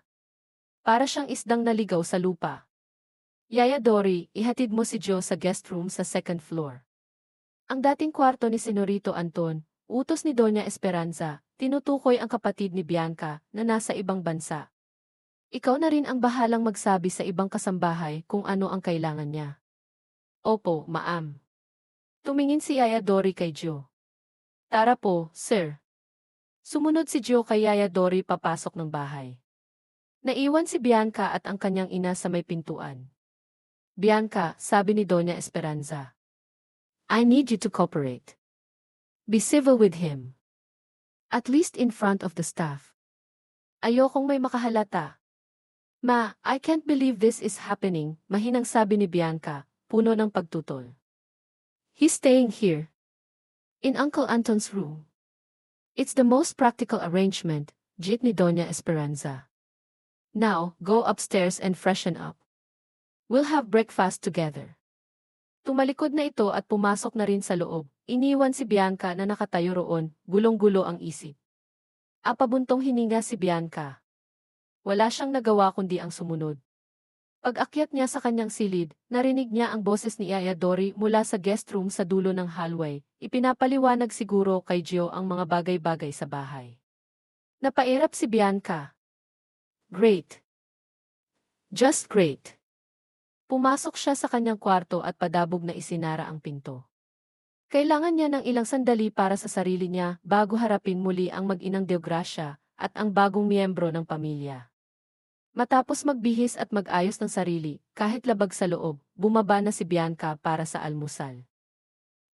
Para siyang isdang naligaw sa lupa. Yaya Dory, ihatid mo si Gio sa guest room sa second floor. Ang dating kwarto ni Senorito Anton, utos ni Doña Esperanza, tinutukoy ang kapatid ni Bianca na nasa ibang bansa. Ikaw na rin ang bahalang magsabi sa ibang kasambahay kung ano ang kailangan niya. Opo, ma'am. Tumingin si Yaya Dory kay Gio. Tara po, sir. Sumunod si Gio kay Yaya Dory papasok ng bahay. Naiwan si Bianca at ang kanyang ina sa may pintuan. Bianca, sabi ni Doña Esperanza. I need you to cooperate. Be civil with him. At least in front of the staff. Ayokong may makahalata. Ma, I can't believe this is happening, mahinang sabi ni Bianca, puno ng pagtutol. He's staying here. In Uncle Anton's room. It's the most practical arrangement, jit ni Doña Esperanza. Now, go upstairs and freshen up. We'll have breakfast together. Tumalikod na ito at pumasok na rin sa loob. Iniwan si Bianca na nakatayo roon, gulong-gulo ang isip. Apabuntong hininga si Bianca. Wala siyang nagawa kundi ang sumunod. Pag-akyat niya sa kanyang silid, narinig niya ang boses ni Yaya Dori mula sa guest room sa dulo ng hallway. Ipinapaliwanag siguro kay Gio ang mga bagay-bagay sa bahay. Napairap si Bianca. Great. Just great. Pumasok siya sa kanyang kwarto at padabog na isinara ang pinto. Kailangan niya ng ilang sandali para sa sarili niya bago harapin muli ang mag-inang Deogracia at ang bagong miyembro ng pamilya. Matapos magbihis at mag-ayos ng sarili, kahit labag sa loob, bumaba na si Bianca para sa almusal.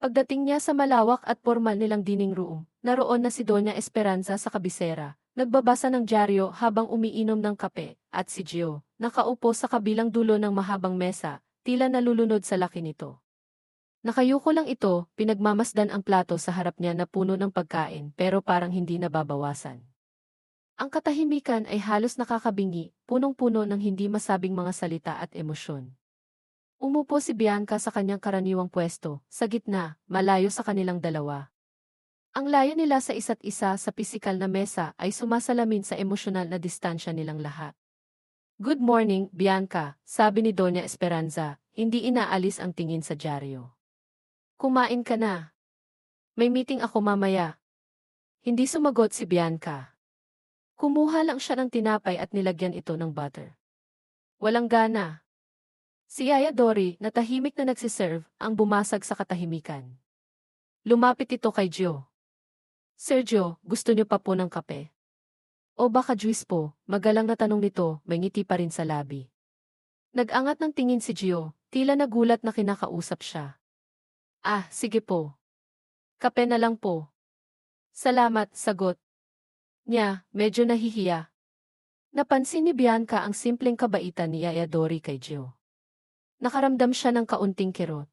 Pagdating niya sa malawak at formal nilang dining room, naroon na si Doña Esperanza sa kabisera, nagbabasa ng dyaryo habang umiinom ng kape, at si Gio, nakaupo sa kabilang dulo ng mahabang mesa, tila nalulunod sa laki nito. Nakayuko lang ito, pinagmamasdan ang plato sa harap niya na puno ng pagkain pero parang hindi nababawasan. Ang katahimikan ay halos nakakabingi, punong-puno ng hindi masabing mga salita at emosyon. Umupo si Bianca sa kanyang karaniwang pwesto, sa gitna, malayo sa kanilang dalawa. Ang layo nila sa isa't isa sa pisikal na mesa ay sumasalamin sa emosyonal na distansya nilang lahat. "Good morning, Bianca," sabi ni Doña Esperanza, hindi inaalis ang tingin sa dyaryo. "Kumain ka na. May meeting ako mamaya." Hindi sumagot si Bianca. Kumuha lang siya ng tinapay at nilagyan ito ng butter. Walang gana. Si Yaya Dori, na tahimik na nagsiserve, ang bumasag sa katahimikan. Lumapit ito kay Gio. "Sergio, gusto niyo pa po ng kape? O baka juice po?" Magalang na tanong nito, may ngiti pa rin sa labi. Nag-angat ng tingin si Gio, tila nagulat na kinakausap siya. "Ah, sige po. Kape na lang po." "Salamat," sagot niya, medyo nahihiya. Napansin ni Bianca ang simpleng kabaitan ni Yaya Dori kay Gio. Nakaramdam siya ng kaunting kirot.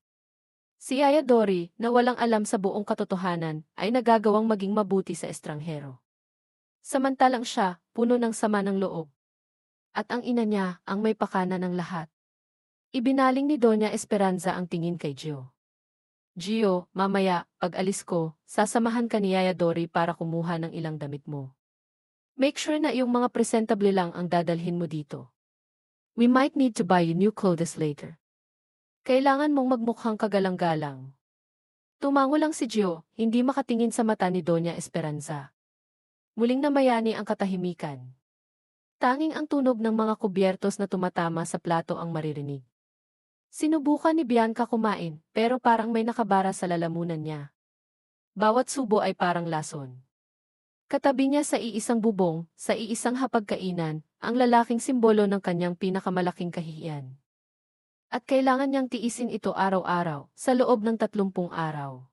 Si Yaya Dori, na walang alam sa buong katotohanan, ay nagagawang maging mabuti sa estranghero. Samantalang siya, puno ng sama ng loob. At ang ina niya, ang may pakana ng lahat. Ibinaling ni Doña Esperanza ang tingin kay Gio. "Gio, mamaya, pag alis ko, sasamahan ka ni Yaya Dori para kumuha ng ilang damit mo. Make sure na yung mga presentable lang ang dadalhin mo dito. We might need to buy you new clothes later. Kailangan mong magmukhang kagalang-galang." Tumango lang si Gio, hindi makatingin sa mata ni Doña Esperanza. Muling namayani ang katahimikan. Tanging ang tunog ng mga kubyertos na tumatama sa plato ang maririnig. Sinubukan ni Bianca kumain, pero parang may nakabara sa lalamunan niya. Bawat subo ay parang lason. Katabi niya sa iisang bubong, sa iisang hapagkainan, ang lalaking simbolo ng kanyang pinakamalaking kahihiyan. At kailangan niyang tiisin ito araw-araw, sa loob ng 30 araw.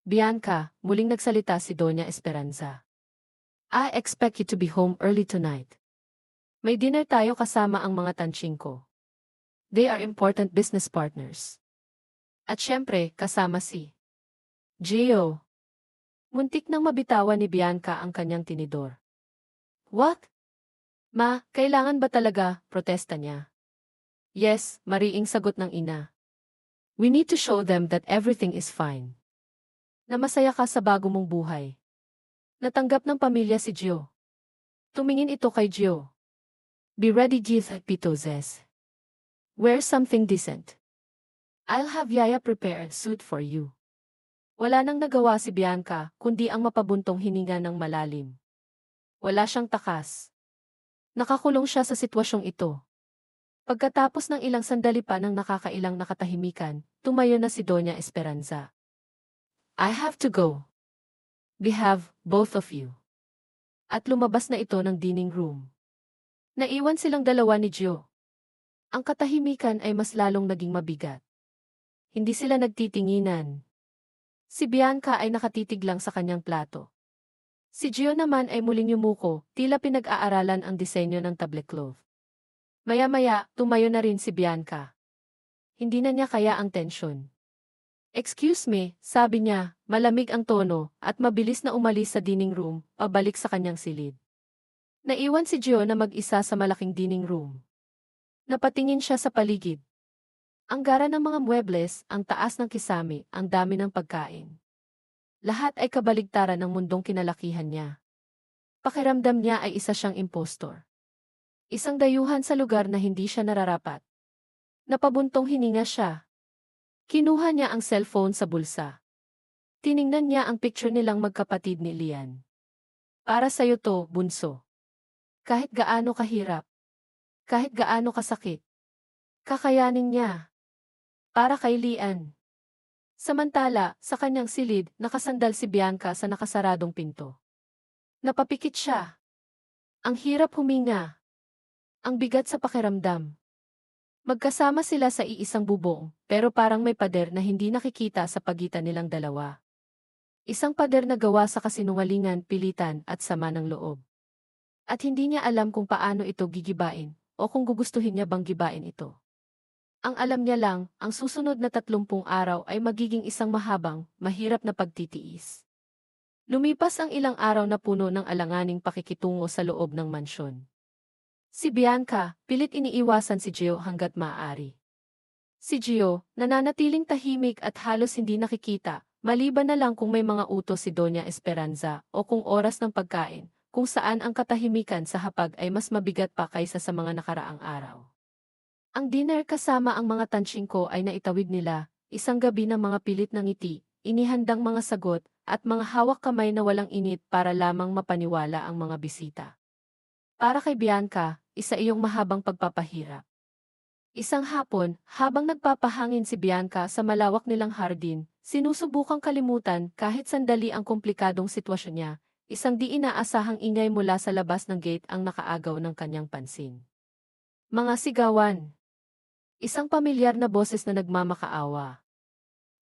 "Bianca," muling nagsalita si Doña Esperanza. "I expect you to be home early tonight. May dinner tayo kasama ang mga tanching ko. They are important business partners. At syempre, kasama si Gio." Muntik nang mabitawan ni Bianca ang kanyang tinidor. "What? Ma, kailangan ba talaga?" protesta niya. "Yes," mariing sagot ng ina. "We need to show them that everything is fine. Na masaya ka sa bago mong buhay." Natanggap ng pamilya si Gio. Tumingin ito kay Gio. "Be ready, Gith Pitozes. Wear something decent. I'll have Yaya prepare a suit for you." Wala nang nagawa si Bianca, kundi ang mapabuntong hininga ng malalim. Wala siyang takas. Nakakulong siya sa sitwasyong ito. Pagkatapos ng ilang sandali pa ng nakakailang nakatahimikan, tumayo na si Doña Esperanza. "I have to go. Behave, both of you." At lumabas na ito ng dining room. Naiwan silang dalawa ni Gio. Ang katahimikan ay mas lalong naging mabigat. Hindi sila nagtitinginan. Si Bianca ay nakatitig lang sa kanyang plato. Si Gio naman ay muling yumuko, tila pinag-aaralan ang disenyo ng tablecloth. Maya-maya, tumayo na rin si Bianca. Hindi na niya kaya ang tensyon. "Excuse me," sabi niya, malamig ang tono, at mabilis na umalis sa dining room, pabalik sa kanyang silid. Naiwan si Gio na mag-isa sa malaking dining room. Napatingin siya sa paligid. Ang gara ng mga muebles, ang taas ng kisame, ang dami ng pagkain. Lahat ay kabaligtaran ng mundong kinalakihan niya. Pakiramdam niya ay isa siyang impostor. Isang dayuhan sa lugar na hindi siya nararapat. Napabuntong hininga siya. Kinuha niya ang cellphone sa bulsa. Tiningnan niya ang picture nilang magkapatid ni Lian. Para sa'yo to, bunso. Kahit gaano kahirap. Kahit gaano kasakit. Kakayanin niya. Para kay Lian. Samantala, sa kanyang silid, nakasandal si Bianca sa nakasaradong pinto. Napapikit siya. Ang hirap huminga. Ang bigat sa pakiramdam. Magkasama sila sa iisang bubong, pero parang may pader na hindi nakikita sa pagitan nilang dalawa. Isang pader na gawa sa kasinungalingan, pilitan at sama ng loob. At hindi niya alam kung paano ito gigibain, o kung gugustuhin niya bang gibain ito. Ang alam niya lang, ang susunod na 30 araw ay magiging isang mahabang, mahirap na pagtitiis. Lumipas ang ilang araw na puno ng alanganing pakikitungo sa loob ng mansyon. Si Bianca, pilit iniiwasan si Gio hanggat maaari. Si Gio, nananatiling tahimik at halos hindi nakikita, maliban na lang kung may mga utos si Doña Esperanza o kung oras ng pagkain, kung saan ang katahimikan sa hapag ay mas mabigat pa kaysa sa mga nakaraang araw. Ang dinner kasama ang mga tansying ko ay naitawid nila, isang gabi ng mga pilit na ngiti, inihandang mga sagot, at mga hawak kamay na walang init para lamang mapaniwala ang mga bisita. Para kay Bianca, isa iyong mahabang pagpapahirap. Isang hapon, habang nagpapahangin si Bianca sa malawak nilang hardin, sinusubukang kalimutan kahit sandali ang komplikadong sitwasyon niya, isang di inaasahang ingay mula sa labas ng gate ang nakaagaw ng kanyang pansin. Mga sigawan. Isang pamilyar na boses na nagmamakaawa.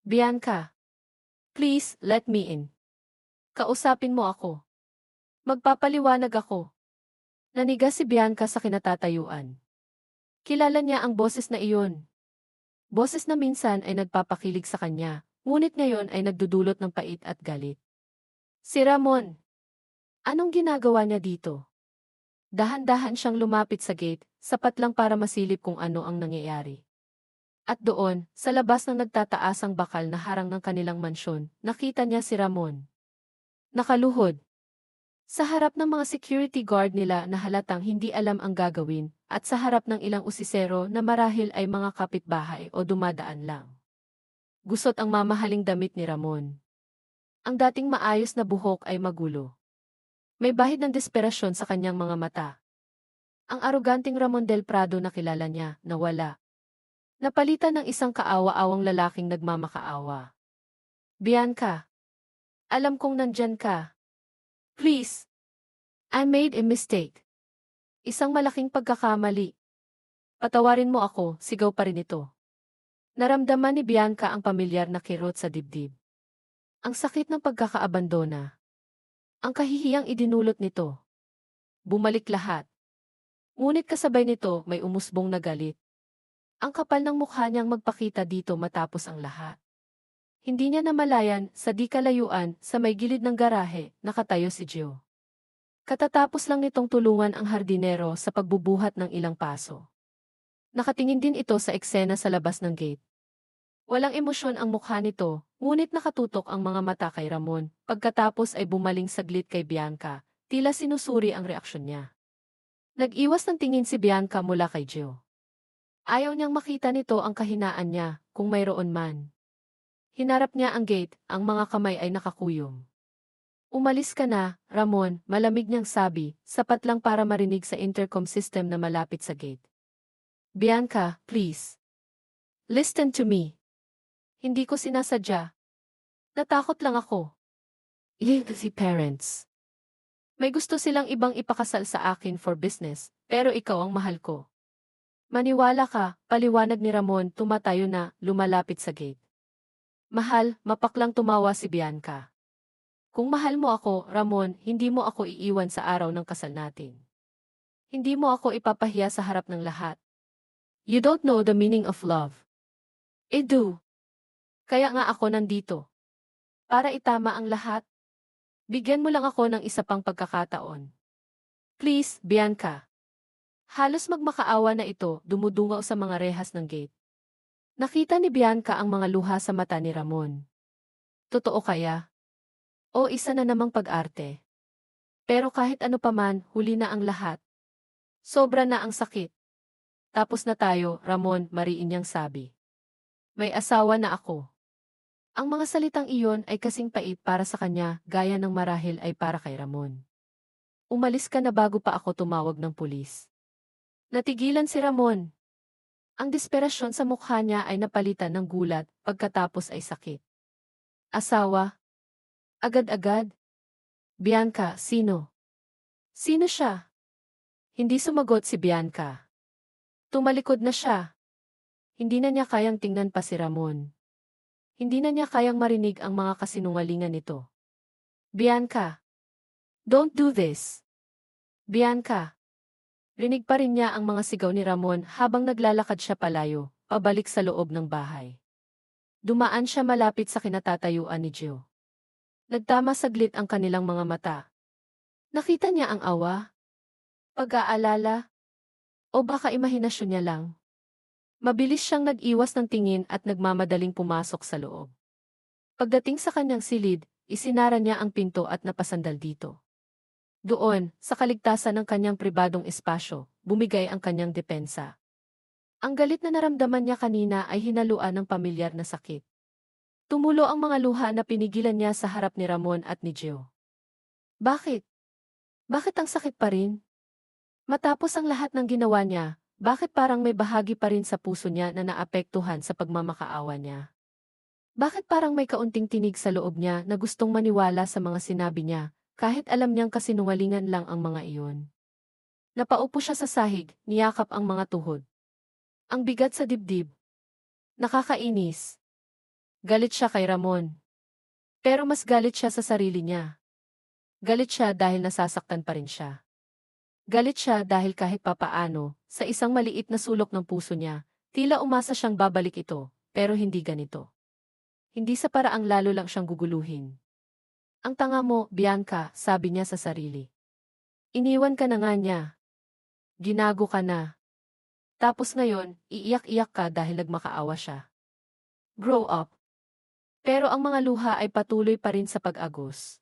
Bianca, please, let me in. Kausapin mo ako. Magpapaliwanag ako. Naniga si Bianca sa kinatatayuan. Kilala niya ang boses na iyon. Boses na minsan ay nagpapakilig sa kanya, ngunit ngayon ay nagdudulot ng pait at galit. Si Ramon. Anong ginagawa niya dito? Dahan-dahan siyang lumapit sa gate, sapat lang para masilip kung ano ang nangyayari. At doon, sa labas ng nagtataasang bakal na harang ng kanilang mansyon, nakita niya si Ramon. Nakaluhod. Sa harap ng mga security guard nila na halatang hindi alam ang gagawin, at sa harap ng ilang usisero na marahil ay mga kapitbahay o dumadaan lang. Gusot ang mamahaling damit ni Ramon. Ang dating maayos na buhok ay magulo. May bahid ng desperasyon sa kanyang mga mata. Ang aroganting Ramon del Prado na kilala niya, nawala. Napalitan ng isang kaawa-awang lalaking nagmamakaawa. Bianca, alam kong nandyan ka. Please. I made a mistake. Isang malaking pagkakamali. Patawarin mo ako, sigaw pa rin ito. Naramdaman ni Bianca ang pamilyar na kirot sa dibdib. Ang sakit ng pagkakaabandona. Ang kahihiyang idinulot nito. Bumalik lahat. Ngunit kasabay nito may umusbong na galit. Ang kapal ng mukha niyang magpakita dito matapos ang lahat. Hindi niya namalayan, sa di kalayuan, sa may gilid ng garahe, nakatayo si Gio. Katatapos lang nitong tulungan ang hardinero sa pagbubuhat ng ilang paso. Nakatingin din ito sa eksena sa labas ng gate. Walang emosyon ang mukha nito, ngunit nakatutok ang mga mata kay Ramon, pagkatapos ay bumaling saglit kay Bianca, tila sinusuri ang reaksyon niya. Nag-iwas ng tingin si Bianca mula kay Gio. Ayaw niyang makita nito ang kahinaan niya, kung mayroon man. Hinarap niya ang gate, ang mga kamay ay nakakuyom. Umalis ka na, Ramon, malamig niyang sabi, sapat lang para marinig sa intercom system na malapit sa gate. Bianca, please. Listen to me. Hindi ko sinasadya. Natakot lang ako. Si parents. May gusto silang ibang ipakasal sa akin for business, pero ikaw ang mahal ko. Maniwala ka, paliwanag ni Ramon, tumatayo na, lumalapit sa gate. Mahal, mapaklang tumawa si Bianca. Kung mahal mo ako, Ramon, hindi mo ako iiwan sa araw ng kasal natin. Hindi mo ako ipapahiya sa harap ng lahat. You don't know the meaning of love. I do. Kaya nga ako nandito. Para itama ang lahat. Bigyan mo lang ako ng isa pang pagkakataon. Please, Bianca. Halos magmakaawa na ito, dumudungaw sa mga rehas ng gate. Nakita ni Bianca ang mga luha sa mata ni Ramon. Totoo kaya? O isa na namang pag-arte? Pero kahit ano paman, huli na ang lahat. Sobra na ang sakit. Tapos na tayo, Ramon, mariin niyang sabi. May asawa na ako. Ang mga salitang iyon ay kasing pait para sa kanya, gaya ng marahil ay para kay Ramon. Umalis ka na bago pa ako tumawag ng pulis. Natigilan si Ramon. Ang desperasyon sa mukha niya ay napalitan ng gulat, pagkatapos ay sakit. Asawa? Agad-agad? Bianca, sino? Sino siya? Hindi sumagot si Bianca. Tumalikod na siya. Hindi na niya kayang tingnan pa si Ramon. Hindi na niya kayang marinig ang mga kasinungalingan nito. Bianca! Don't do this! Bianca! Rinig pa rin niya ang mga sigaw ni Ramon habang naglalakad siya palayo, pabalik sa loob ng bahay. Dumaan siya malapit sa kinatatayuan ni Gio. Nagtama saglit ang kanilang mga mata. Nakita niya ang awa? Pag-aalala? O baka imahinasyon niya lang? Mabilis siyang nag-iwas ng tingin at nagmamadaling pumasok sa loob. Pagdating sa kanyang silid, isinara niya ang pinto at napasandal dito. Doon, sa kaligtasan ng kanyang pribadong espasyo, bumigay ang kanyang depensa. Ang galit na naramdaman niya kanina ay hinaluan ng pamilyar na sakit. Tumulo ang mga luha na pinigilan niya sa harap ni Ramon at ni Gio. Bakit? Bakit ang sakit pa rin? Matapos ang lahat ng ginawa niya, bakit parang may bahagi pa rin sa puso niya na naapektuhan sa pagmamakaawa niya? Bakit parang may kaunting tinig sa loob niya na gustong maniwala sa mga sinabi niya, kahit alam niyang kasinungalingan lang ang mga iyon? Napaupo siya sa sahig, niyakap ang mga tuhod. Ang bigat sa dibdib. Nakakainis. Galit siya kay Ramon. Pero mas galit siya sa sarili niya. Galit siya dahil nasasaktan pa rin siya. Galit siya dahil kahit papaano, sa isang maliit na sulok ng puso niya, tila umasa siyang babalik ito, pero hindi ganito. Hindi sa paraang lalo lang siyang guguluhin. Ang tanga mo, Bianca, sabi niya sa sarili. Iniwan ka na nga niya. Ginago ka na. Tapos ngayon, iiyak-iyak ka dahil nagmakaawa siya. Grow up. Pero ang mga luha ay patuloy pa rin sa pag-agos.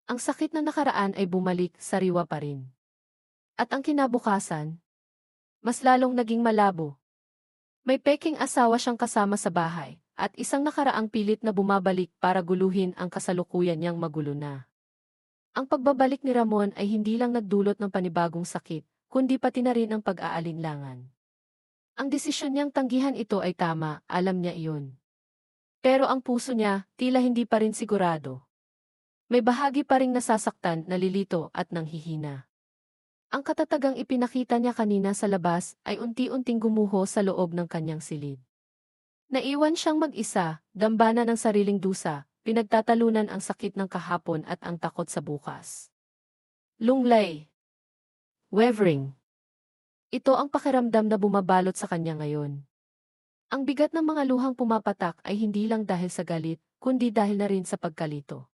Ang sakit na nakaraan ay bumalik, sariwa pa rin. At ang kinabukasan, mas lalong naging malabo. May peking asawa siyang kasama sa bahay, at isang nakaraang pilit na bumabalik para guluhin ang kasalukuyan niyang magulo na. Ang pagbabalik ni Ramon ay hindi lang nagdulot ng panibagong sakit, kundi pati na rin ang pag-aalinlangan. Ang desisyon niyang tanggihan ito ay tama, alam niya iyon. Pero ang puso niya, tila hindi pa rin sigurado. May bahagi pa ring nasasaktan, nalilito at nanghihina. Ang katatagang ipinakita niya kanina sa labas ay unti-unting gumuho sa loob ng kanyang silid. Naiwan siyang mag-isa, dambana ng sariling dusa, pinagtatalunan ang sakit ng kahapon at ang takot sa bukas. Lunglay. Wavering. Ito ang pakiramdam na bumabalot sa kanya ngayon. Ang bigat ng mga luhang pumapatak ay hindi lang dahil sa galit, kundi dahil na rin sa pagkalito.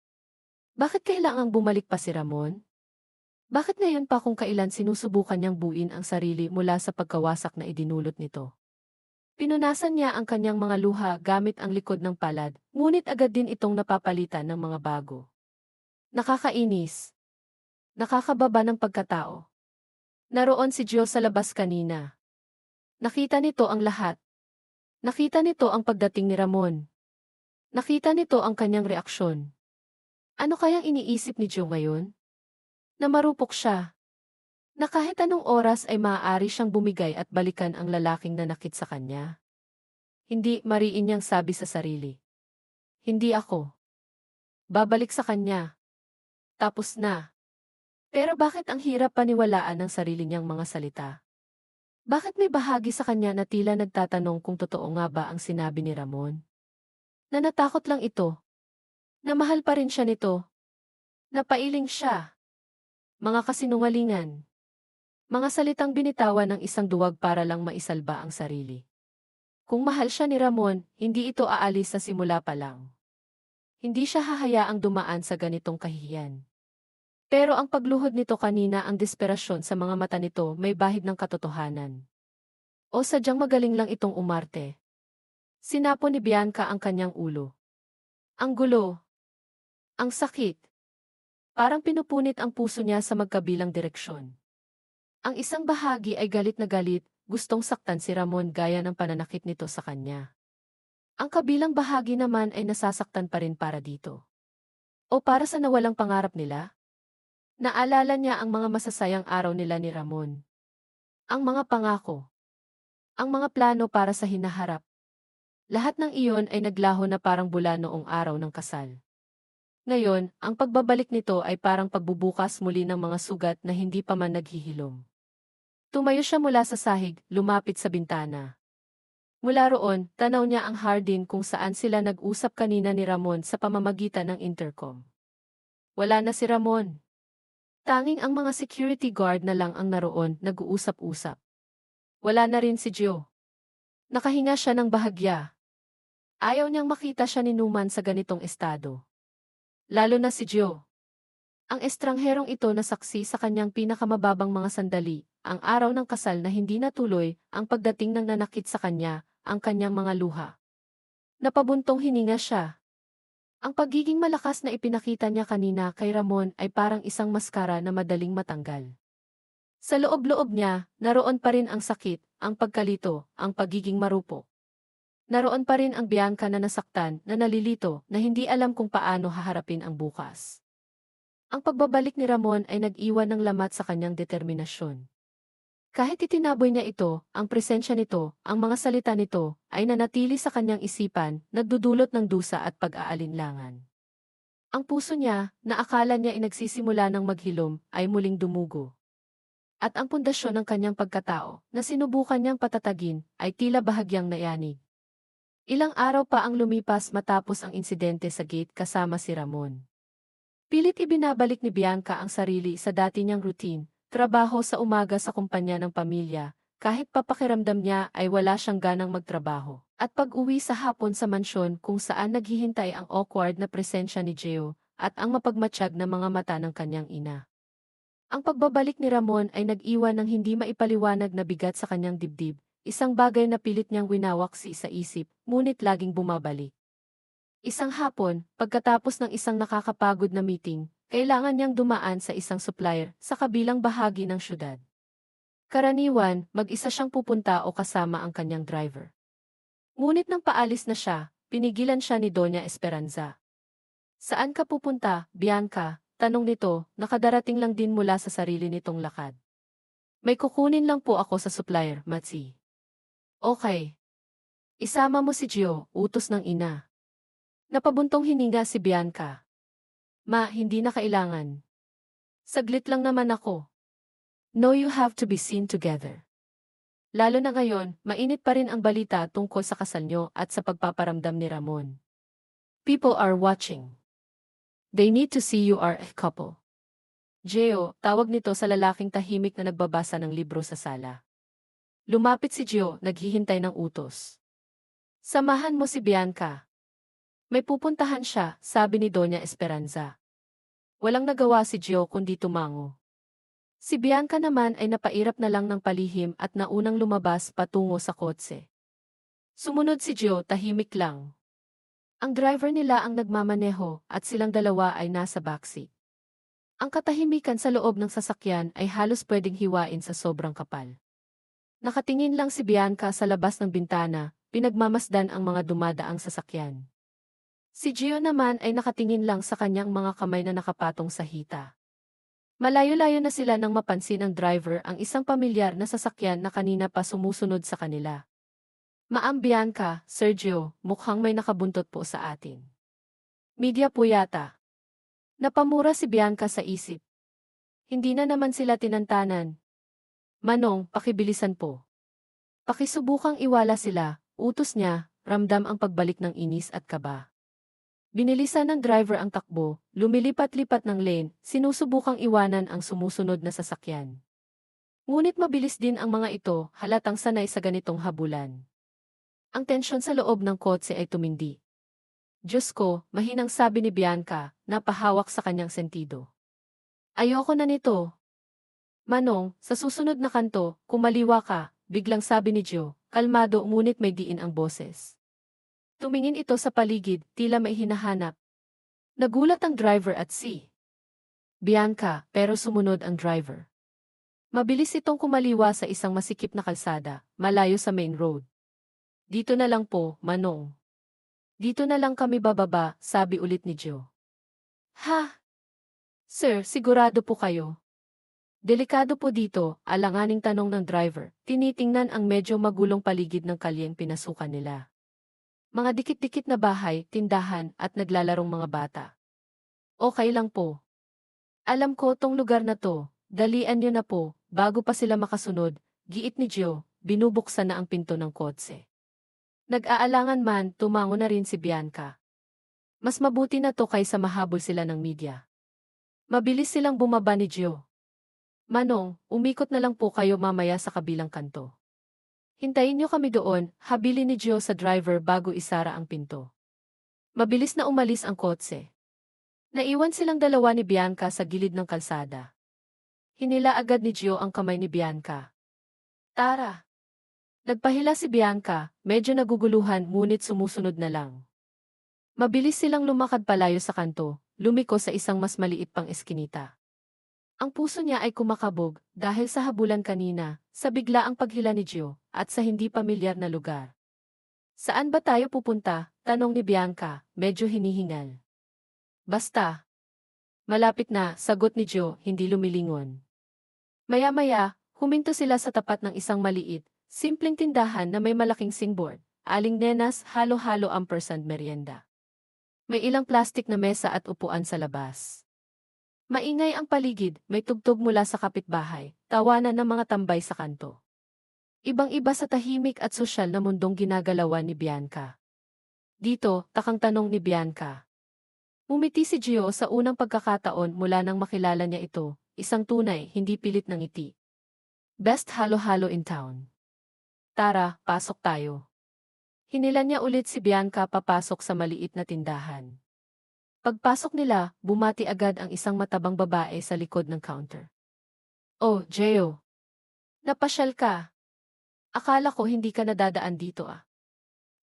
Bakit kailangang bumalik pa si Ramon? Bakit ngayon pa kung kailan sinusubukan niyang buuin ang sarili mula sa pagkawasak na idinulot nito? Pinunasan niya ang kanyang mga luha gamit ang likod ng palad, ngunit agad din itong napapalitan ng mga bago. Nakakainis. Nakakababa ng pagkatao. Naroon si Gio sa labas kanina. Nakita nito ang lahat. Nakita nito ang pagdating ni Ramon. Nakita nito ang kanyang reaksyon. Ano kayang iniisip ni Gio ngayon? Na marupok siya. Na kahit anong oras ay maaari siyang bumigay at balikan ang lalaking nanakit sa kanya. Hindi, mariin niyang sabi sa sarili. Hindi ako. Babalik sa kanya. Tapos na. Pero bakit ang hirap paniwalaan ng sarili niyang mga salita? Bakit may bahagi sa kanya na tila nagtatanong kung totoo nga ba ang sinabi ni Ramon? Na natakot lang ito. Na mahal pa rin siya nito. Napailing siya. Mga kasinungalingan. Mga salitang binitawan ng isang duwag para lang maisalba ang sarili. Kung mahal siya ni Ramon, hindi ito aalis sa simula pa lang. Hindi siya hahayaang dumaan sa ganitong kahihiyan. Pero ang pagluhod nito kanina, ang desperasyon sa mga mata nito, may bahid ng katotohanan. O sadyang magaling lang itong umarte. Sinapo ni Bianca ang kanyang ulo. Ang gulo. Ang sakit. Parang pinupunit ang puso niya sa magkabilang direksyon. Ang isang bahagi ay galit na galit, gustong saktan si Ramon gaya ng pananakit nito sa kanya. Ang kabilang bahagi naman ay nasasaktan pa rin para dito. O para sa nawalang pangarap nila? Naalala niya ang mga masasayang araw nila ni Ramon. Ang mga pangako. Ang mga plano para sa hinaharap. Lahat ng iyon ay naglaho na parang bula noong araw ng kasal. Ngayon, ang pagbabalik nito ay parang pagbubukas muli ng mga sugat na hindi pa man naghihilom. Tumayo siya mula sa sahig, lumapit sa bintana. Mula roon, tanaw niya ang hardin kung saan sila nag-usap kanina ni Ramon sa pamamagitan ng intercom. Wala na si Ramon. Tanging ang mga security guard na lang ang naroon, nag-uusap-usap. Wala na rin si Gio. Nakahinga siya ng bahagya. Ayaw niyang makita siya ni Numan sa ganitong estado. Lalo na si Gio. Ang estrangherong ito na saksi sa kanyang pinakamababang mga sandali, ang araw ng kasal na hindi natuloy, ang pagdating ng nanakit sa kanya, ang kanyang mga luha. Napabuntong hininga siya. Ang pagiging malakas na ipinakita niya kanina kay Ramon ay parang isang maskara na madaling matanggal. Sa loob-loob niya, naroon pa rin ang sakit, ang pagkalito, ang pagiging marupok. Naroon pa rin ang Bianca na nasaktan, na nalilito, na hindi alam kung paano haharapin ang bukas. Ang pagbabalik ni Ramon ay nag-iwan ng lamat sa kanyang determinasyon. Kahit itinaboy niya ito, ang presensya nito, ang mga salita nito, ay nanatili sa kanyang isipan, nagdudulot ng dusa at pag-aalinlangan. Ang puso niya, na akala niya ay nagsisimula ng maghilom, ay muling dumugo. At ang pundasyon ng kanyang pagkatao, na sinubukan niyang patatagin, ay tila bahagyang nayanig. Ilang araw pa ang lumipas matapos ang insidente sa gate kasama si Ramon. Pilit ibinabalik ni Bianca ang sarili sa dati niyang routine, trabaho sa umaga sa kumpanya ng pamilya, kahit papakiramdam niya ay wala siyang ganang magtrabaho. At pag-uwi sa hapon sa mansyon kung saan naghihintay ang awkward na presensya ni Gio, at ang mapagmatsyag na mga mata ng kanyang ina. Ang pagbabalik ni Ramon ay nag-iwan ng hindi maipaliwanag na bigat sa kanyang dibdib, isang bagay na pilit niyang winawaksi sa isip, ngunit laging bumabalik. Isang hapon, pagkatapos ng isang nakakapagod na meeting, kailangan niyang dumaan sa isang supplier sa kabilang bahagi ng syudad. Karaniwan, mag-isa siyang pupunta o kasama ang kanyang driver. Ngunit nang paalis na siya, pinigilan siya ni Doña Esperanza. Saan ka pupunta, Bianca? Tanong nito, nakadarating lang din mula sa sarili nitong lakad. May kukunin lang po ako sa supplier, Matsi. Okay. Isama mo si Gio, utos ng ina. Napabuntong hininga si Bianca. Ma, hindi na kailangan. Saglit lang naman ako. No, you have to be seen together. Lalo na ngayon, mainit pa rin ang balita tungkol sa kasal nyo at sa pagpaparamdam ni Ramon. People are watching. They need to see you are a couple. Gio, tawag nito sa lalaking tahimik na nagbabasa ng libro sa sala. Lumapit si Gio, naghihintay ng utos. Samahan mo si Bianca. May pupuntahan siya, sabi ni Doña Esperanza. Walang nagawa si Gio kundi tumango. Si Bianca naman ay napairap na lang ng palihim at naunang lumabas patungo sa kotse. Sumunod si Gio, tahimik lang. Ang driver nila ang nagmamaneho at silang dalawa ay nasa backseat. Ang katahimikan sa loob ng sasakyan ay halos pwedeng hiwain sa sobrang kapal. Nakatingin lang si Bianca sa labas ng bintana, pinagmamasdan ang mga dumadaang sasakyan. Si Gio naman ay nakatingin lang sa kanyang mga kamay na nakapatong sa hita. Malayo-layo na sila nang mapansin ng driver ang isang pamilyar na sasakyan na kanina pa sumusunod sa kanila. Maam Bianca, Sergio, mukhang may nakabuntot po sa atin. Media po yata. Napamura si Bianca sa isip. Hindi na naman sila tinantanan. Manong, pakibilisan po. Pakisubukang iwala sila, utos niya, ramdam ang pagbalik ng inis at kaba. Binilisan ng driver ang takbo, lumilipat-lipat ng lane, sinusubukang iwanan ang sumusunod na sasakyan. Ngunit mabilis din ang mga ito, halatang sanay sa ganitong habulan. Ang tensyon sa loob ng kotse ay tumindi. Diyos ko, mahinang sabi ni Bianca, napahawak sa kanyang sentido. Ayoko na nito. Manong, sa susunod na kanto, kumaliwa ka, biglang sabi ni Gio, kalmado ngunit may diin ang boses. Tumingin ito sa paligid, tila may hinahanap. Nagulat ang driver at si Bianca, pero sumunod ang driver. Mabilis itong kumaliwa sa isang masikip na kalsada, malayo sa main road. Dito na lang po, Manong. Dito na lang kami bababa, sabi ulit ni Joe. Ha? Sir, sigurado po kayo? Delikado po dito, alanganing tanong ng driver. Tinitingnan ang medyo magulong paligid ng kalyeng pinasukan nila. Mga dikit-dikit na bahay, tindahan, at naglalarong mga bata. Okay lang po. Alam ko tong lugar na to, dalian niyo na po, bago pa sila makasunod, giit ni Joe, binubuksan na ang pinto ng kotse. Nag-aalangan man, tumango na rin si Bianca. Mas mabuti na to kaysa mahabol sila ng media. Mabilis silang bumaba ni Joe. Manong, umikot na lang po kayo mamaya sa kabilang kanto. Hintayin niyo kami doon, habili ni Joe sa driver bago isara ang pinto. Mabilis na umalis ang kotse. Naiwan silang dalawa ni Bianca sa gilid ng kalsada. Hinila agad ni Joe ang kamay ni Bianca. Tara! Nagpahila si Bianca, medyo naguguluhan ngunit sumusunod na lang. Mabilis silang lumakad palayo sa kanto, lumiko sa isang mas maliit pang eskinita. Ang puso niya ay kumakabog dahil sa habulan kanina, sa biglaang paghila ni Joe, at sa hindi pamilyar na lugar. Saan ba tayo pupunta? Tanong ni Bianca, medyo hinihingal. Basta. Malapit na, sagot ni Joe, hindi lumilingon. Maya-maya, huminto sila sa tapat ng isang maliit, simpleng tindahan na may malaking singboard, aling nenas, halo-halo ampersand merienda. May ilang plastik na mesa at upuan sa labas. Maingay ang paligid, may tugtog mula sa kapitbahay, tawanan ng mga tambay sa kanto. Ibang-iba sa tahimik at sosyal na mundong ginagalawan ni Bianca. Dito, takang tanong ni Bianca. Umiti si Gio sa unang pagkakataon mula nang makilala niya ito, isang tunay, hindi pilit ng ngiti. Best halo-halo in town. Tara, pasok tayo. Hinilan niya ulit si Bianca papasok sa maliit na tindahan. Pagpasok nila, bumati agad ang isang matabang babae sa likod ng counter. Oh, Gio. Napasyal ka. Akala ko hindi ka nadadaan dito ah.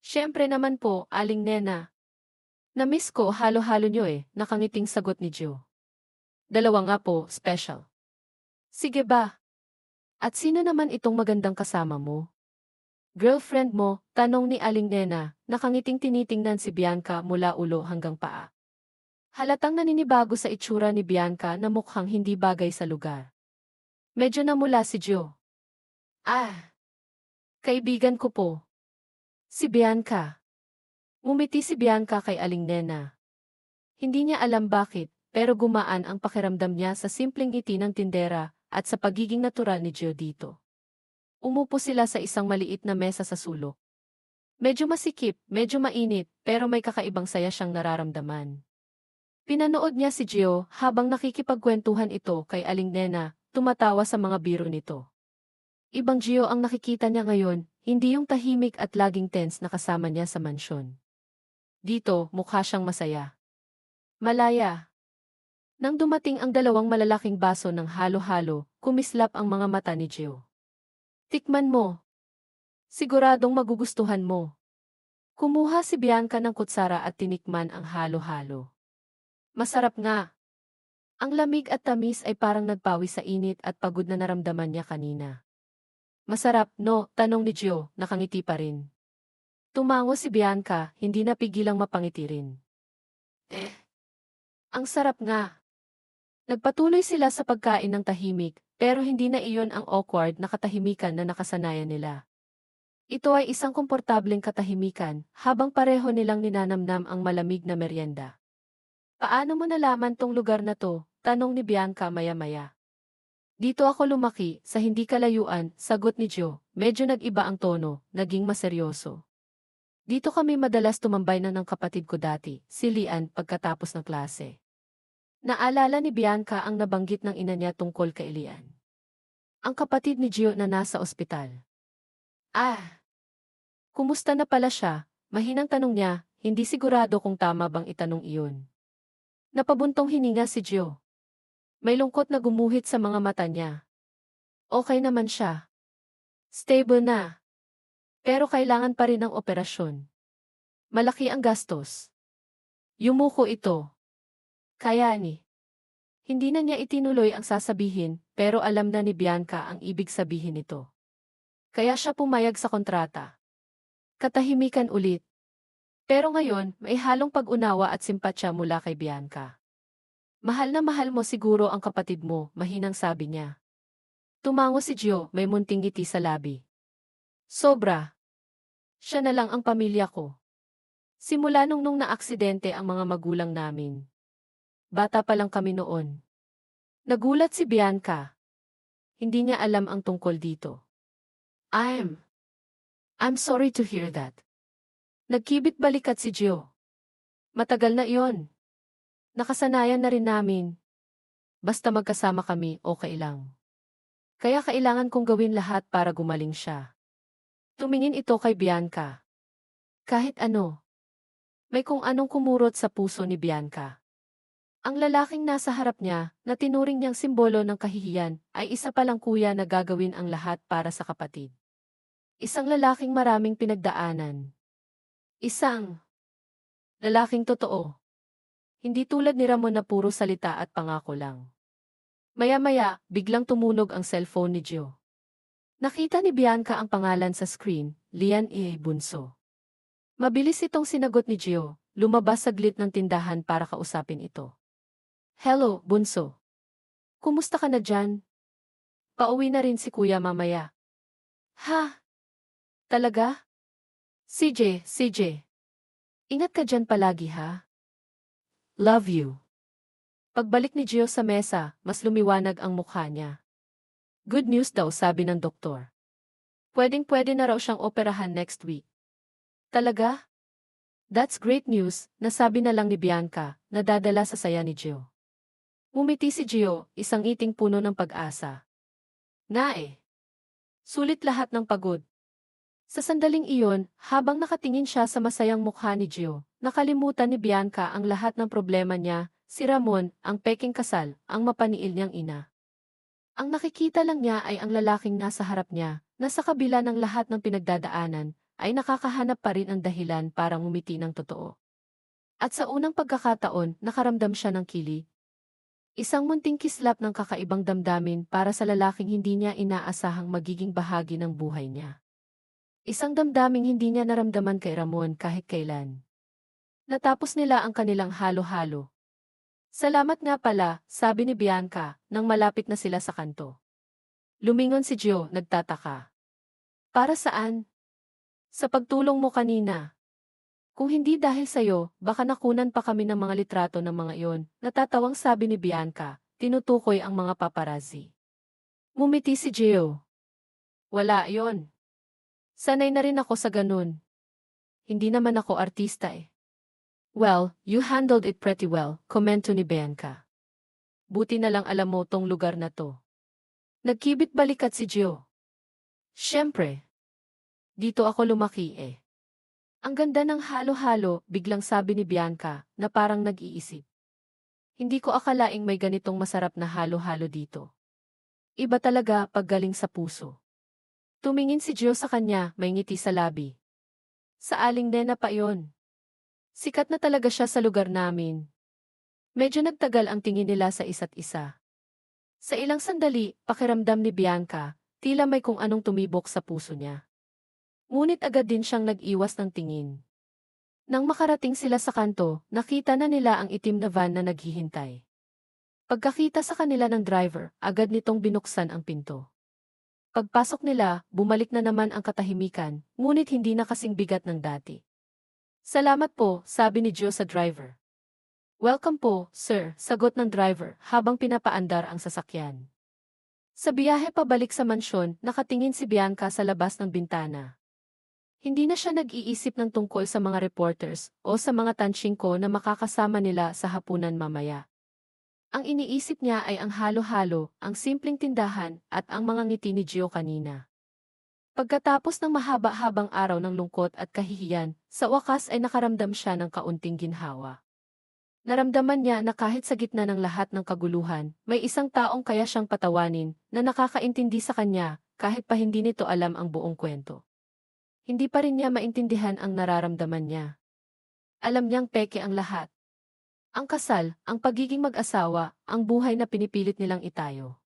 Siyempre naman po, aling nena. Na-miss ko halo-halo niyo nakangiting sagot ni Gio. Dalawa nga po, special. Sige ba? At sino naman itong magandang kasama mo? Girlfriend mo, tanong ni aling nena, nakangiting tinitingnan si Bianca mula ulo hanggang paa. Halatang naninibago sa itsura ni Bianca na mukhang hindi bagay sa lugar. Medyo namula si Gio. Ah! Kaibigan ko po. Si Bianca. Umiti si Bianca kay aling nena. Hindi niya alam bakit, pero gumaan ang pakiramdam niya sa simpleng ngiti ng tindera at sa pagiging natural ni Gio dito. Umupo sila sa isang maliit na mesa sa sulok. Medyo masikip, medyo mainit, pero may kakaibang saya siyang nararamdaman. Pinanood niya si Gio habang nakikipagkwentuhan ito kay aling nena, tumatawa sa mga biro nito. Ibang Gio ang nakikita niya ngayon, hindi yung tahimik at laging tense na kasama niya sa mansyon. Dito, mukha siyang masaya. Malaya. Nang dumating ang dalawang malalaking baso ng halo-halo, kumislap ang mga mata ni Gio. Tikman mo. Siguradong magugustuhan mo. Kumuha si Bianca ng kutsara at tinikman ang halo-halo. Masarap nga. Ang lamig at tamis ay parang nagpawi sa init at pagod na naramdaman niya kanina. Masarap, no? Tanong ni Gio, nakangiti pa rin. Tumango si Bianca, hindi napigilang mapangiti rin. Ang sarap nga. Nagpatuloy sila sa pagkain ng tahimik, pero hindi na iyon ang awkward na katahimikan na nakasanayan nila. Ito ay isang komportableng katahimikan, habang pareho nilang ninanamnam ang malamig na merienda. Paano mo nalaman tong lugar na to? Tanong ni Bianca maya-maya. Dito ako lumaki, sa hindi kalayuan, sagot ni Gio, medyo nag-iba ang tono, naging maseryoso. Dito kami madalas tumambay na ng kapatid ko dati, si Lian, pagkatapos ng klase. Naalala ni Bianca ang nabanggit ng ina niya tungkol kay Lian. Ang kapatid ni Gio na nasa ospital. Ah! Kumusta na pala siya? Mahinang tanong niya, hindi sigurado kung tama bang itanong iyon. Napabuntong hininga si Gio. May lungkot na gumuhit sa mga mata niya. Okay naman siya. Stable na. Pero kailangan pa rin ng operasyon. Malaki ang gastos. Yumuko ito. Kaya ni. Hindi na niya itinuloy ang sasabihin, pero alam na ni Bianca ang ibig sabihin nito. Kaya siya pumayag sa kontrata. Katahimikan ulit. Pero ngayon, may halong pag-unawa at simpatsya mula kay Bianca. Mahal na mahal mo siguro ang kapatid mo, mahinang sabi niya. Tumango si Gio, may munting ngiti sa labi. Sobra. Siya na lang ang pamilya ko. Simula nung naaksidente ang mga magulang namin. Bata pa lang kami noon. Nagulat si Bianca. Hindi niya alam ang tungkol dito. I'm sorry to hear that. Nagkibit balikat si Gio. Matagal na iyon. Nakasanayan na rin namin. Basta magkasama kami, okay lang. Kaya kailangan kong gawin lahat para gumaling siya. Tumingin ito kay Bianca. Kahit ano. May kung anong kumurot sa puso ni Bianca. Ang lalaking nasa harap niya, na tinuring niyang simbolo ng kahihiyan, ay isa palang kuya na gagawin ang lahat para sa kapatid. Isang lalaking maraming pinagdaanan. Isang lalaking totoo. Hindi tulad ni Ramon na puro salita at pangako lang. Maya-maya, biglang tumunog ang cellphone ni Gio. Nakita ni Bianca ang pangalan sa screen, Lian E. Bunso. Mabilis itong sinagot ni Gio, lumabas saglit ng tindahan para kausapin ito. Hello, Bunso. Kumusta ka na dyan? Pauwi na rin si Kuya mamaya. Ha? Talaga? CJ. Ingat ka dyan palagi ha? Love you. Pagbalik ni Gio sa mesa, mas lumiwanag ang mukha niya. Good news daw sabi ng doktor. Pwedeng-pwede na raw siyang operahan next week. Talaga? That's great news, nasabi na lang ni Bianca, nadadala sa saya ni Gio. Ngumiti si Gio, isang iting puno ng pag-asa. Sulit lahat ng pagod. Sa sandaling iyon, habang nakatingin siya sa masayang mukha ni Gio, nakalimutan ni Bianca ang lahat ng problema niya, si Ramon, ang peking kasal, ang mapaniil niyang ina. Ang nakikita lang niya ay ang lalaking nasa harap niya, na sa kabila ng lahat ng pinagdadaanan, ay nakakahanap pa rin ang dahilan para ngumiti ng totoo. At sa unang pagkakataon, nakaramdam siya ng kilig. Isang munting kislap ng kakaibang damdamin para sa lalaking hindi niya inaasahang magiging bahagi ng buhay niya. Isang damdaming hindi niya naramdaman kay Ramon kahit kailan. Natapos nila ang kanilang halo-halo. Salamat nga pala, sabi ni Bianca, nang malapit na sila sa kanto. Lumingon si Gio, nagtataka. Para saan? Sa pagtulong mo kanina. Kung hindi dahil sa'yo, baka nakunan pa kami ng mga litrato ng mga iyon, natatawang sabi ni Bianca, tinutukoy ang mga paparazzi. Ngumiti si Gio. Wala yon. Sanay na rin ako sa ganun. Hindi naman ako artista eh. Well, you handled it pretty well, komento ni Bianca. Buti na lang alam mo tong lugar na to. Nagkibit balikat si Gio. Siyempre. Dito ako lumaki eh. Ang ganda ng halo-halo, biglang sabi ni Bianca, na parang nag-iisip. Hindi ko akalaing may ganitong masarap na halo-halo dito. Iba talaga pag galing sa puso. Tumingin si Gio sa kanya, may ngiti sa labi. Sa Aling Nena pa yon. Sikat na talaga siya sa lugar namin. Medyo nagtagal ang tingin nila sa isa't isa. Sa ilang sandali, pakiramdam ni Bianca, tila may kung anong tumibok sa puso niya. Ngunit agad din siyang nag-iwas ng tingin. Nang makarating sila sa kanto, nakita na nila ang itim na van na naghihintay. Pagkakita sa kanila ng driver, agad nitong binuksan ang pinto. Pagpasok nila, bumalik na naman ang katahimikan, ngunit hindi na kasing bigat ng dati. Salamat po, sabi ni Gio sa driver. Welcome po, sir, sagot ng driver habang pinapaandar ang sasakyan. Sa biyahe pabalik sa mansyon, nakatingin si Bianca sa labas ng bintana. Hindi na siya nag-iisip ng tungkol sa mga reporters o sa mga tansyingko na makakasama nila sa hapunan mamaya. Ang iniisip niya ay ang halo-halo, ang simpleng tindahan, at ang mga ngiti ni Gio kanina. Pagkatapos ng mahaba-habang araw ng lungkot at kahihiyan, sa wakas ay nakaramdam siya ng kaunting ginhawa. Naramdaman niya na kahit sa gitna ng lahat ng kaguluhan, may isang taong kaya siyang patawanin na nakakaintindi sa kanya kahit pa hindi nito alam ang buong kwento. Hindi pa rin niya maintindihan ang nararamdaman niya. Alam niyang peke ang lahat. Ang kasal, ang pagiging mag-asawa, ang buhay na pinipilit nilang itayo.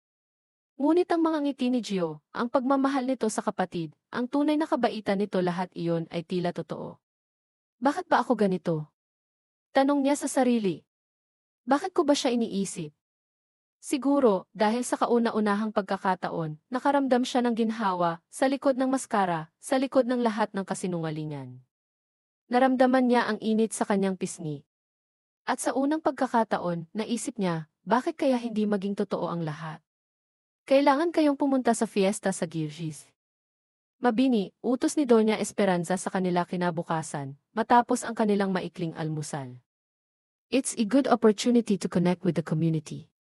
Ngunit ang mga ngiti ni Gio, ang pagmamahal nito sa kapatid, ang tunay na kabaitan nito lahat iyon ay tila totoo. Bakit ba ako ganito? Tanong niya sa sarili. Bakit ko ba siya iniisip? Siguro, dahil sa kauna-unahang pagkakataon, nakaramdam siya ng ginhawa, sa likod ng maskara, sa likod ng lahat ng kasinungalingan. Naramdaman niya ang init sa kanyang pisngi. At sa unang pagkakataon, naisip niya, bakit kaya hindi maging totoo ang lahat? Kailangan kayong pumunta sa fiesta sa Girgis. Mabini, utos ni Doña Esperanza sa kanila kinabukasan, matapos ang kanilang maikling almusal. It's a good opportunity to connect with the community.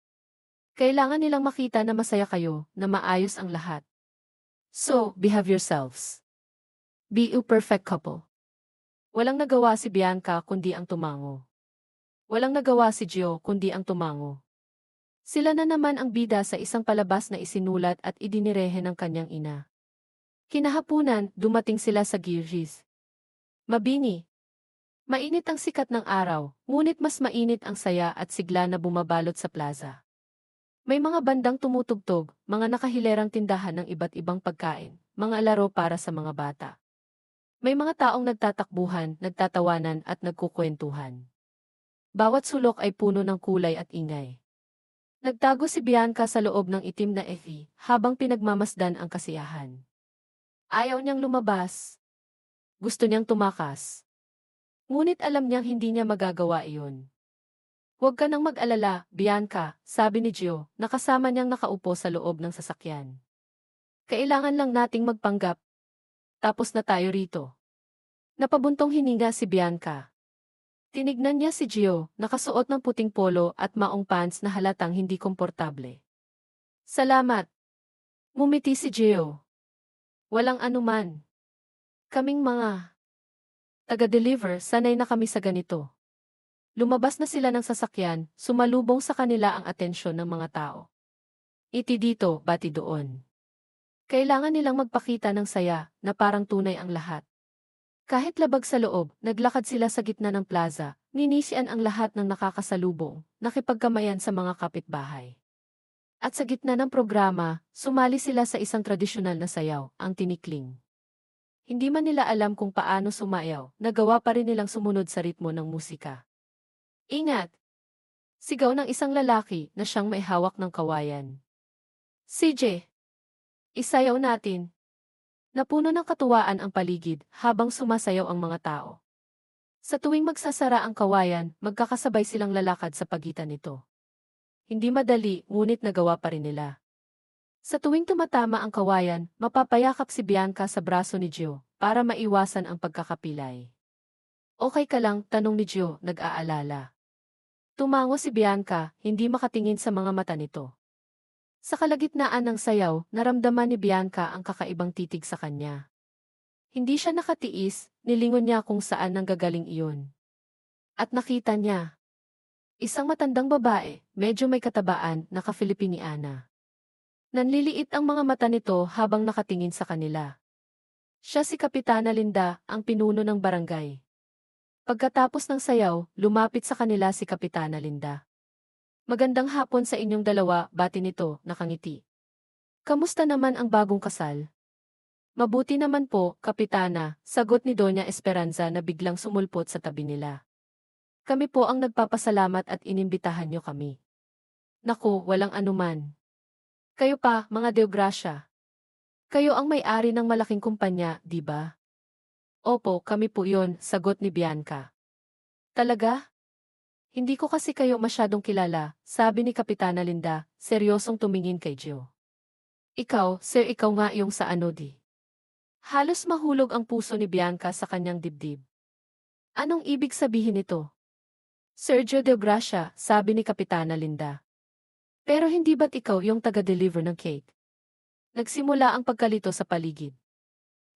Kailangan nilang makita na masaya kayo, na maayos ang lahat. So, behave yourselves. Be a perfect couple. Walang nagawa si Bianca kundi ang tumango. Walang nagawa si Gio kundi ang tumango. Sila na naman ang bida sa isang palabas na isinulat at idinirehe ng kanyang ina. Kinahapunan, dumating sila sa Girgis. Mabini. Mainit ang sikat ng araw, ngunit mas mainit ang saya at sigla na bumabalot sa plaza. May mga bandang tumutugtog, mga nakahilerang tindahan ng iba't ibang pagkain, mga laro para sa mga bata. May mga taong nagtatakbuhan, nagtatawanan at nagkukwentuhan. Bawat sulok ay puno ng kulay at ingay. Nagtago si Bianca sa loob ng itim na Effie habang pinagmamasdan ang kasiyahan. Ayaw niyang lumabas. Gusto niyang tumakas. Ngunit alam niyang hindi niya magagawa iyon. Huwag ka nang mag-alala, Bianca, sabi ni Gio, na kasama niyang nakaupo sa loob ng sasakyan. Kailangan lang nating magpanggap. Tapos na tayo rito. Napabuntong hininga si Bianca. Tinignan niya si Gio, nakasuot ng puting polo at maong pants na halatang hindi komportable. Salamat. Ngumiti si Gio. Walang anuman. Kaming mga taga-deliver, sanay na kami sa ganito. Lumabas na sila ng sasakyan, sumalubong sa kanila ang atensyon ng mga tao. Iti dito, bati doon. Kailangan nilang magpakita ng saya, na parang tunay ang lahat. Kahit labag sa loob, naglakad sila sa gitna ng plaza, ninisian ang lahat ng nakakasalubong, nakipagkamayan sa mga kapitbahay. At sa gitna ng programa, sumali sila sa isang tradisyonal na sayaw, ang tinikling. Hindi man nila alam kung paano sumayaw, nagawa pa rin nilang sumunod sa ritmo ng musika. Ingat! Sigaw ng isang lalaki na siyang may hawak ng kawayan. CJ! Isayaw natin! Napuno ng katuwaan ang paligid habang sumasayaw ang mga tao. Sa tuwing magsasara ang kawayan, magkakasabay silang lalakad sa pagitan nito. Hindi madali, ngunit nagawa pa rin nila. Sa tuwing tumatama ang kawayan, mapapayakap si Bianca sa braso ni Gio para maiwasan ang pagkakapilay. Okay ka lang, tanong ni Gio, nag-aalala. Tumango si Bianca, hindi makatingin sa mga mata nito. Sa kalagitnaan ng sayaw, naramdaman ni Bianca ang kakaibang titig sa kanya. Hindi siya nakatiis, nilingon niya kung saan nanggagaling iyon. At nakita niya. Isang matandang babae, medyo may katabaan, naka-Filipiniana. Nanliliit ang mga mata nito habang nakatingin sa kanila. Siya si Kapitana Linda, ang pinuno ng barangay. Pagkatapos ng sayaw, lumapit sa kanila si Kapitana Linda. Magandang hapon sa inyong dalawa, bati nito, nakangiti. Kamusta naman ang bagong kasal? Mabuti naman po, Kapitana, sagot ni Doña Esperanza na biglang sumulpot sa tabi nila. Kami po ang nagpapasalamat at inimbitahan niyo kami. Naku, walang anuman. Kayo pa, mga Deogracia. Kayo ang may-ari ng malaking kumpanya, di ba? Opo, kami po yon, sagot ni Bianca. Talaga? Hindi ko kasi kayo masyadong kilala, sabi ni Kapitana Linda, seryosong tumingin kay Gio. Ikaw, sir, ikaw nga yung sa ano di. Halos mahulog ang puso ni Bianca sa kanyang dibdib. Anong ibig sabihin nito? Sergio de Gracia, sabi ni Kapitana Linda. Pero hindi ba't ikaw yung taga-deliver ng cake? Nagsimula ang pagkalito sa paligid.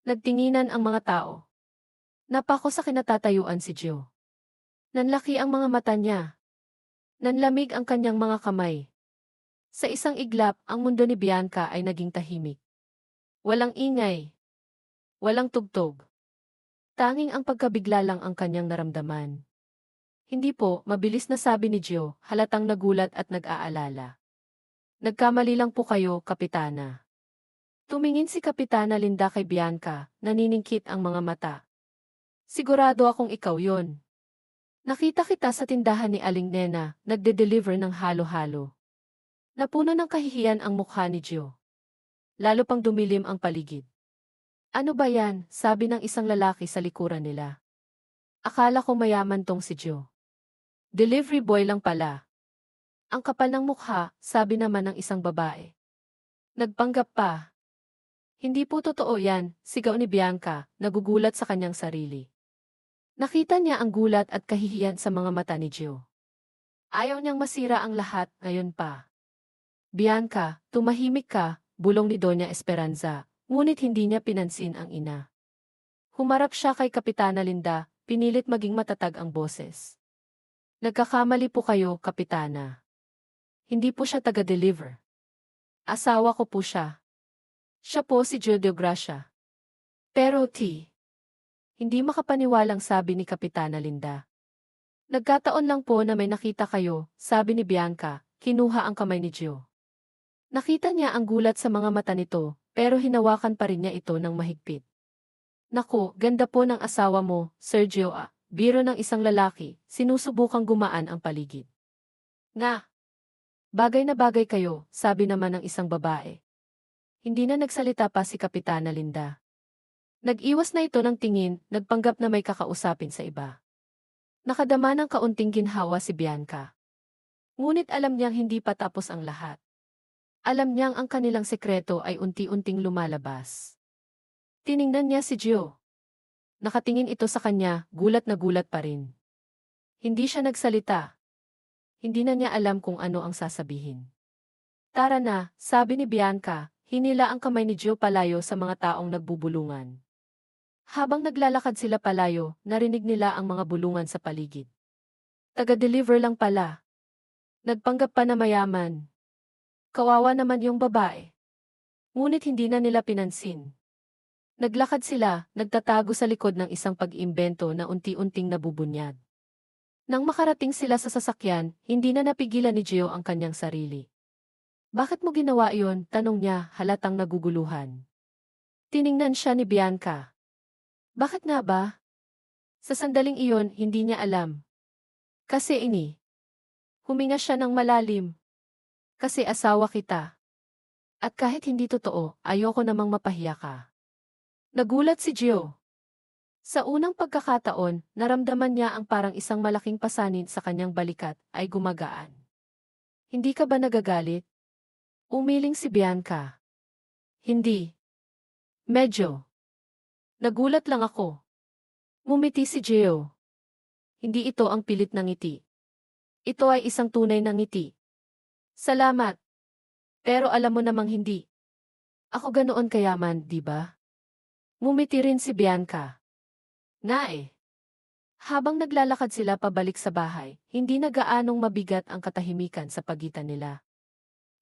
Nagtinginan ang mga tao. Napako sa kinatatayuan si Gio. Nanlaki ang mga mata niya. Nanlamig ang kanyang mga kamay. Sa isang iglap, ang mundo ni Bianca ay naging tahimik. Walang ingay. Walang tugtog. Tanging ang pagkabigla lang ang kanyang naramdaman. Hindi po, mabilis na sabi ni Gio, halatang nagulat at nag-aalala. Nagkamali lang po kayo, Kapitana. Tumingin si Kapitana Linda kay Bianca, naniningkit ang mga mata. Sigurado akong ikaw yon. Nakita kita sa tindahan ni Aling Nena, nagde-deliver ng halo-halo. Napuno ng kahihiyan ang mukha ni Gio. Lalo pang dumilim ang paligid. Ano ba yan? Sabi ng isang lalaki sa likuran nila. Akala ko mayaman tong si Gio. Delivery boy lang pala. Ang kapal ng mukha, sabi naman ng isang babae. Nagpanggap pa. Hindi po totoo yan, sigaw ni Bianca, nagugulat sa kanyang sarili. Nakita niya ang gulat at kahihiyan sa mga mata ni Gio. Ayaw niyang masira ang lahat, ngayon pa. Bianca, tumahimik ka, bulong ni Doña Esperanza, ngunit hindi niya pinansin ang ina. Humarap siya kay Kapitana Linda, pinilit maging matatag ang boses. Nagkakamali po kayo, Kapitana. Hindi po siya taga-deliver. Asawa ko po siya. Siya po si Gio de Gracia. Pero hindi makapaniwalang sabi ni Kapitana Linda. Nagkataon lang po na may nakita kayo, sabi ni Bianca, kinuha ang kamay ni Gio. Nakita niya ang gulat sa mga mata nito, pero hinawakan pa rin niya ito ng mahigpit. Naku, ganda po ng asawa mo, Sergio biro ng isang lalaki, sinusubukang gumaan ang paligid. Nga! Bagay na bagay kayo, sabi naman ng isang babae. Hindi na nagsalita pa si Kapitana Linda. Nag-iwas na ito ng tingin, nagpanggap na may kakausapin sa iba. Nakadama ng kaunting ginhawa si Bianca. Ngunit alam niyang hindi pa tapos ang lahat. Alam niyang ang kanilang sekreto ay unti-unting lumalabas. Tiningnan niya si Gio. Nakatingin ito sa kanya, gulat na gulat pa rin. Hindi siya nagsalita. Hindi na niya alam kung ano ang sasabihin. Tara na, sabi ni Bianca, hinila ang kamay ni Gio palayo sa mga taong nagbubulungan. Habang naglalakad sila palayo, narinig nila ang mga bulungan sa paligid. Taga-deliver lang pala. Nagpanggap pa na mayaman. Kawawa naman yung babae. Ngunit hindi na nila pinansin. Naglakad sila, nagtatago sa likod ng isang pag-imbento na unti-unting nabubunyag. Nang makarating sila sa sasakyan, hindi na napigilan ni Gio ang kanyang sarili. Bakit mo ginawa iyon? Tanong niya, halatang naguguluhan. Tiningnan siya ni Bianca. Bakit nga ba? Sa sandaling iyon, hindi niya alam. Kasi huminga siya ng malalim. Kasi asawa kita. At kahit hindi totoo, ayoko namang mapahiya ka. Nagulat si Gio. Sa unang pagkakataon, naramdaman niya ang parang isang malaking pasanin sa kanyang balikat ay gumagaan. Hindi ka ba nagagalit? Umiling si Bianca. Hindi. Medyo. Nagulat lang ako. Ngumiti si Gio. Hindi ito ang pilit na ngiti. Ito ay isang tunay na ngiti. Salamat. Pero alam mo namang hindi. Ako ganoon kayaman, di ba? Ngumiti rin si Bianca. Habang naglalakad sila pabalik sa bahay, hindi na gaanong mabigat ang katahimikan sa pagitan nila.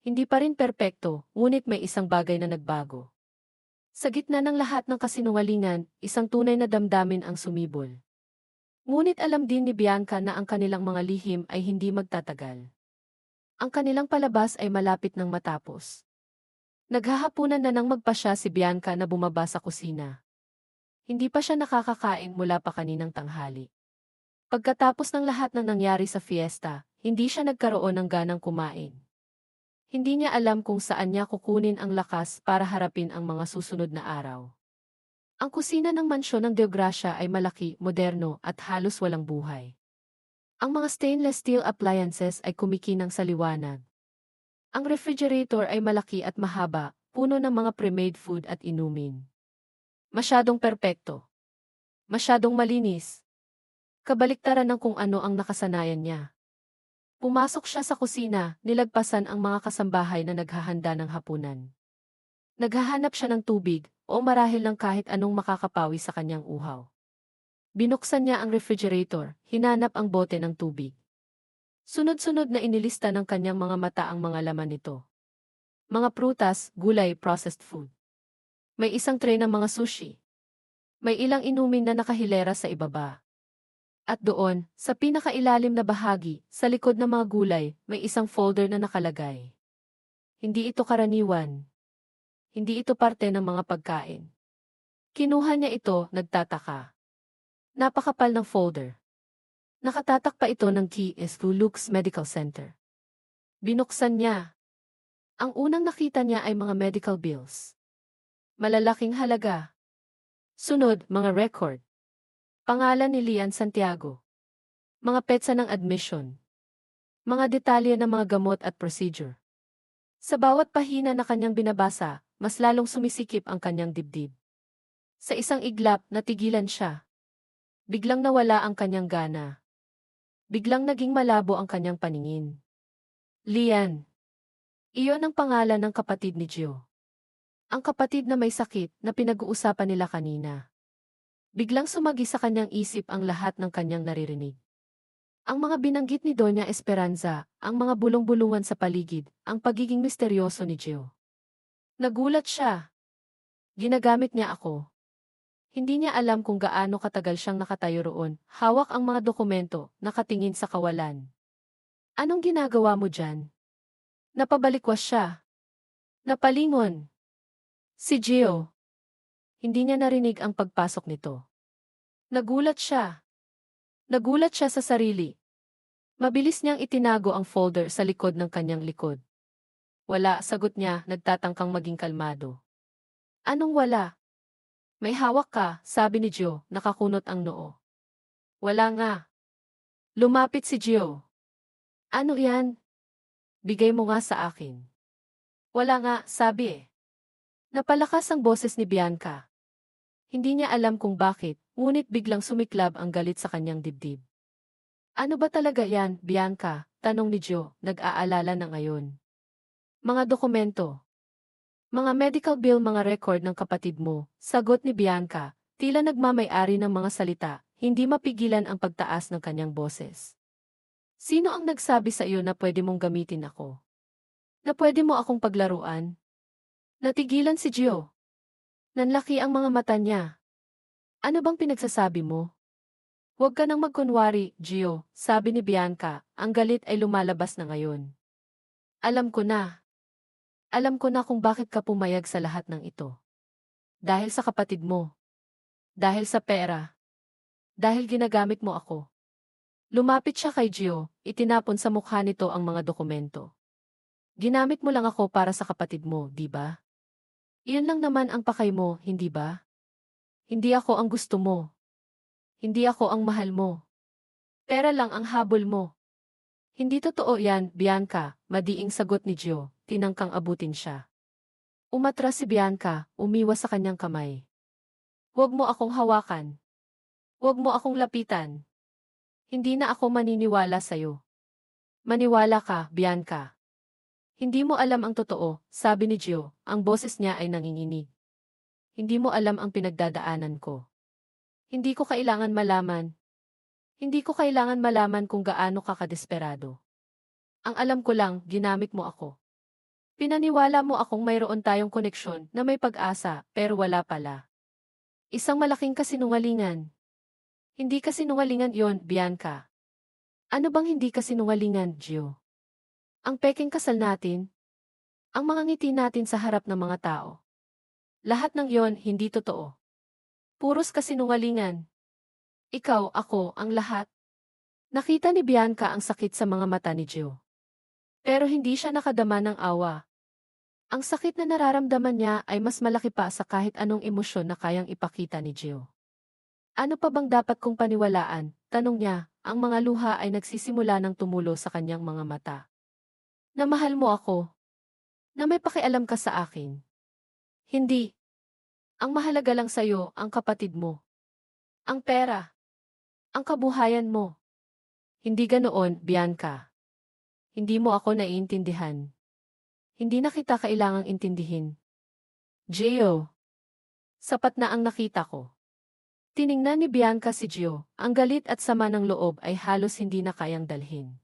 Hindi pa rin perpekto, ngunit may isang bagay na nagbago. Sa gitna ng lahat ng kasinungalingan, isang tunay na damdamin ang sumibol. Ngunit alam din ni Bianca na ang kanilang mga lihim ay hindi magtatagal. Ang kanilang palabas ay malapit nang matapos. Naghahapunan na nang magpasya si Bianca na bumaba sa kusina. Hindi pa siya nakakakain mula pa kaninang tanghali. Pagkatapos ng lahat ng nangyari sa fiesta, hindi siya nagkaroon ng ganang kumain. Hindi niya alam kung saan niya kukunin ang lakas para harapin ang mga susunod na araw. Ang kusina ng mansyon ng De Gracia ay malaki, moderno at halos walang buhay. Ang mga stainless steel appliances ay kumikinang sa liwanag. Ang refrigerator ay malaki at mahaba, puno ng mga pre-made food at inumin. Masyadong perpekto. Masyadong malinis. Kabaliktaran ng kung ano ang nakasanayan niya. Pumasok siya sa kusina, nilagpasan ang mga kasambahay na naghahanda ng hapunan. Naghahanap siya ng tubig, o marahil ng kahit anong makakapawi sa kanyang uhaw. Binuksan niya ang refrigerator, hinanap ang bote ng tubig. Sunod-sunod na inilista ng kanyang mga mata ang mga laman nito. Mga prutas, gulay, processed food. May isang tray ng mga sushi. May ilang inumin na nakahilera sa ibaba. At doon, sa pinakailalim na bahagi, sa likod ng mga gulay, may isang folder na nakalagay. Hindi ito karaniwan. Hindi ito parte ng mga pagkain. Kinuha niya ito, nagtataka. Napakapal ng folder. Nakatatak pa ito ng keys to Luke's Medical Center. Binuksan niya. Ang unang nakita niya ay mga medical bills. Malalaking halaga. Sunod, mga record. Pangalan ni Lian Santiago. Mga petsa ng admission. Mga detalye ng mga gamot at procedure. Sa bawat pahina na kanyang binabasa, mas lalong sumisikip ang kanyang dibdib. Sa isang iglap, natigilan siya. Biglang nawala ang kanyang gana. Biglang naging malabo ang kanyang paningin. Lian. Iyon ang pangalan ng kapatid ni Gio. Ang kapatid na may sakit na pinag-uusapan nila kanina. Biglang sumagi sa kanyang isip ang lahat ng kanyang naririnig. Ang mga binanggit ni Doña Esperanza, ang mga bulong-bulungan sa paligid, ang pagiging misteryoso ni Gio. Nagulat siya. Ginagamit niya ako. Hindi niya alam kung gaano katagal siyang nakatayo roon, hawak ang mga dokumento, nakatingin sa kawalan. Anong ginagawa mo dyan? Napabalikwas siya. Napalingon. Si Gio. Hindi niya narinig ang pagpasok nito. Nagulat siya. Nagulat siya sa sarili. Mabilis niyang itinago ang folder sa likod ng kanyang likod. Wala, sagot niya, nagtatangkang maging kalmado. Anong wala? May hawak ka, sabi ni Gio, nakakunot ang noo. Wala nga. Lumapit si Gio. Ano yan? Bigay mo nga sa akin. Wala nga, sabi eh. Napalakas ang boses ni Bianca. Hindi niya alam kung bakit, ngunit biglang sumiklab ang galit sa kanyang dibdib. Ano ba talaga yan, Bianca? Tanong ni Gio, nag-aalala na ngayon. Mga dokumento. Mga medical bill, mga record ng kapatid mo, sagot ni Bianca, tila nagmamay-ari ng mga salita, hindi mapigilan ang pagtaas ng kanyang boses. Sino ang nagsabi sa iyo na pwede mong gamitin ako? Na pwede mo akong paglaruan? Natigilan si Gio. Nanlaki ang mga mata niya. Ano bang pinagsasabi mo? Huwag ka nang magkunwari, Gio, sabi ni Bianca, ang galit ay lumalabas na ngayon. Alam ko na. Alam ko na kung bakit ka pumayag sa lahat ng ito. Dahil sa kapatid mo. Dahil sa pera. Dahil ginagamit mo ako. Lumapit siya kay Gio, itinapon sa mukha nito ang mga dokumento. Ginamit mo lang ako para sa kapatid mo, di ba? Iyon lang naman ang pakay mo, hindi ba? Hindi ako ang gusto mo. Hindi ako ang mahal mo. Pera lang ang habol mo. Hindi totoo yan, Bianca, madiing sagot ni Gio, tinangkang abutin siya. Umatras si Bianca, umiwas sa kanyang kamay. Huwag mo akong hawakan. Huwag mo akong lapitan. Hindi na ako maniniwala sa'yo. Maniwala ka, Bianca. Hindi mo alam ang totoo, sabi ni Gio, ang boses niya ay nanginginig. Hindi mo alam ang pinagdadaanan ko. Hindi ko kailangan malaman. Hindi ko kailangan malaman kung gaano ka kadesperado. Ang alam ko lang, ginamit mo ako. Pinaniwala mo akong mayroon tayong koneksyon na may pag-asa, pero wala pala. Isang malaking kasinungalingan. Hindi kasinungalingan yon, Bianca. Ano bang hindi kasinungalingan, Gio? Ang peking kasal natin? Ang mga ngiti natin sa harap ng mga tao? Lahat ng yon hindi totoo. Puros kasinungalingan. Ikaw, ako, ang lahat. Nakita ni Bianca ang sakit sa mga mata ni Gio. Pero hindi siya nakadama ng awa. Ang sakit na nararamdaman niya ay mas malaki pa sa kahit anong emosyon na kayang ipakita ni Gio. Ano pa bang dapat kong paniwalaan? Tanong niya, ang mga luha ay nagsisimula ng tumulo sa kanyang mga mata. Na mahal mo ako. Na may pakialam ka sa akin. Hindi. Ang mahalaga lang sa'yo, ang kapatid mo. Ang pera. Ang kabuhayan mo. Hindi ganoon, Bianca. Hindi mo ako naiintindihan. Hindi na kita kailangang intindihin. Gio. Sapat na ang nakita ko. Tiningnan ni Bianca si Gio, ang galit at sama ng loob ay halos hindi na kayang dalhin.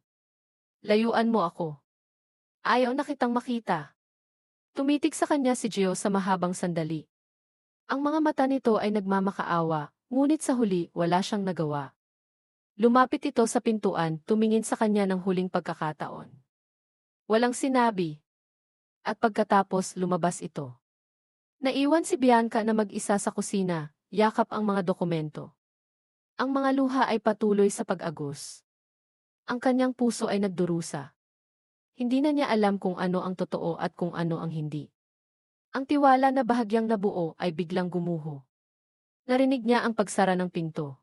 Layuan mo ako. Ayaw na kitang makita. Tumitig sa kanya si Gio sa mahabang sandali. Ang mga mata nito ay nagmamakaawa, ngunit sa huli wala siyang nagawa. Lumapit ito sa pintuan, tumingin sa kanya ng huling pagkakataon. Walang sinabi. At pagkatapos lumabas ito. Naiwan si Bianca na mag-isa sa kusina, yakap ang mga dokumento. Ang mga luha ay patuloy sa pag-agos. Ang kanyang puso ay nagdurusa. Hindi na niya alam kung ano ang totoo at kung ano ang hindi. Ang tiwala na bahagyang nabuo ay biglang gumuho. Narinig niya ang pagsara ng pinto.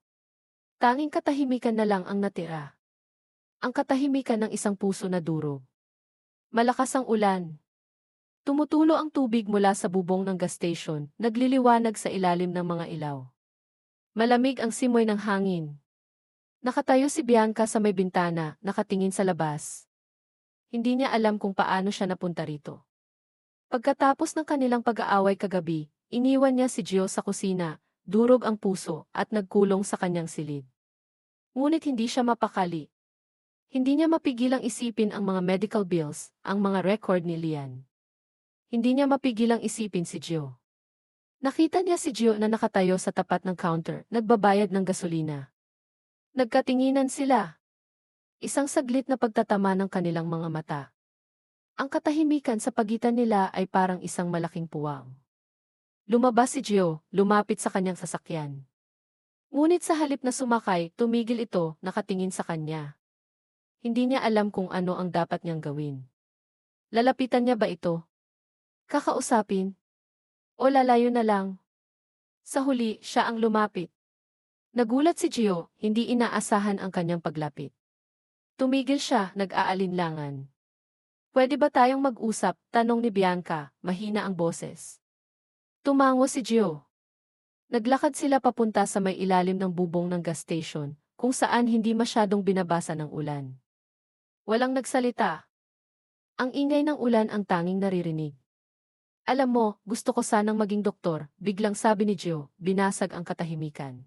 Tanging katahimikan na lang ang natira. Ang katahimikan ng isang puso na durog. Malakas ang ulan. Tumutulo ang tubig mula sa bubong ng gas station, nagliliwanag sa ilalim ng mga ilaw. Malamig ang simoy ng hangin. Nakatayo si Bianca sa may bintana, nakatingin sa labas. Hindi niya alam kung paano siya napunta rito. Pagkatapos ng kanilang pag-aaway kagabi, iniwan niya si Gio sa kusina, durog ang puso, at nagkulong sa kanyang silid. Ngunit hindi siya mapakali. Hindi niya mapigilang isipin ang mga medical bills, ang mga record ni Lian. Hindi niya mapigilang isipin si Gio. Nakita niya si Gio na nakatayo sa tapat ng counter, nagbabayad ng gasolina. Nagkatinginan sila. Isang saglit na pagtatama ng kanilang mga mata. Ang katahimikan sa pagitan nila ay parang isang malaking puwang. Lumabas si Gio, lumapit sa kanyang sasakyan. Ngunit sa halip na sumakay, tumigil ito, nakatingin sa kanya. Hindi niya alam kung ano ang dapat niyang gawin. Lalapitan niya ba ito? Kakausapin? O lalayo na lang? Sa huli, siya ang lumapit. Nagulat si Gio, hindi inaasahan ang kanyang paglapit. Tumigil siya, nag-aalinlangan. Pwede ba tayong mag-usap? Tanong ni Bianca, mahina ang boses. Tumango si Gio. Naglakad sila papunta sa may ilalim ng bubong ng gas station, kung saan hindi masyadong binabasa ng ulan. Walang nagsalita. Ang ingay ng ulan ang tanging naririnig. Alam mo, gusto ko sanang maging doktor, biglang sabi ni Gio, binasag ang katahimikan.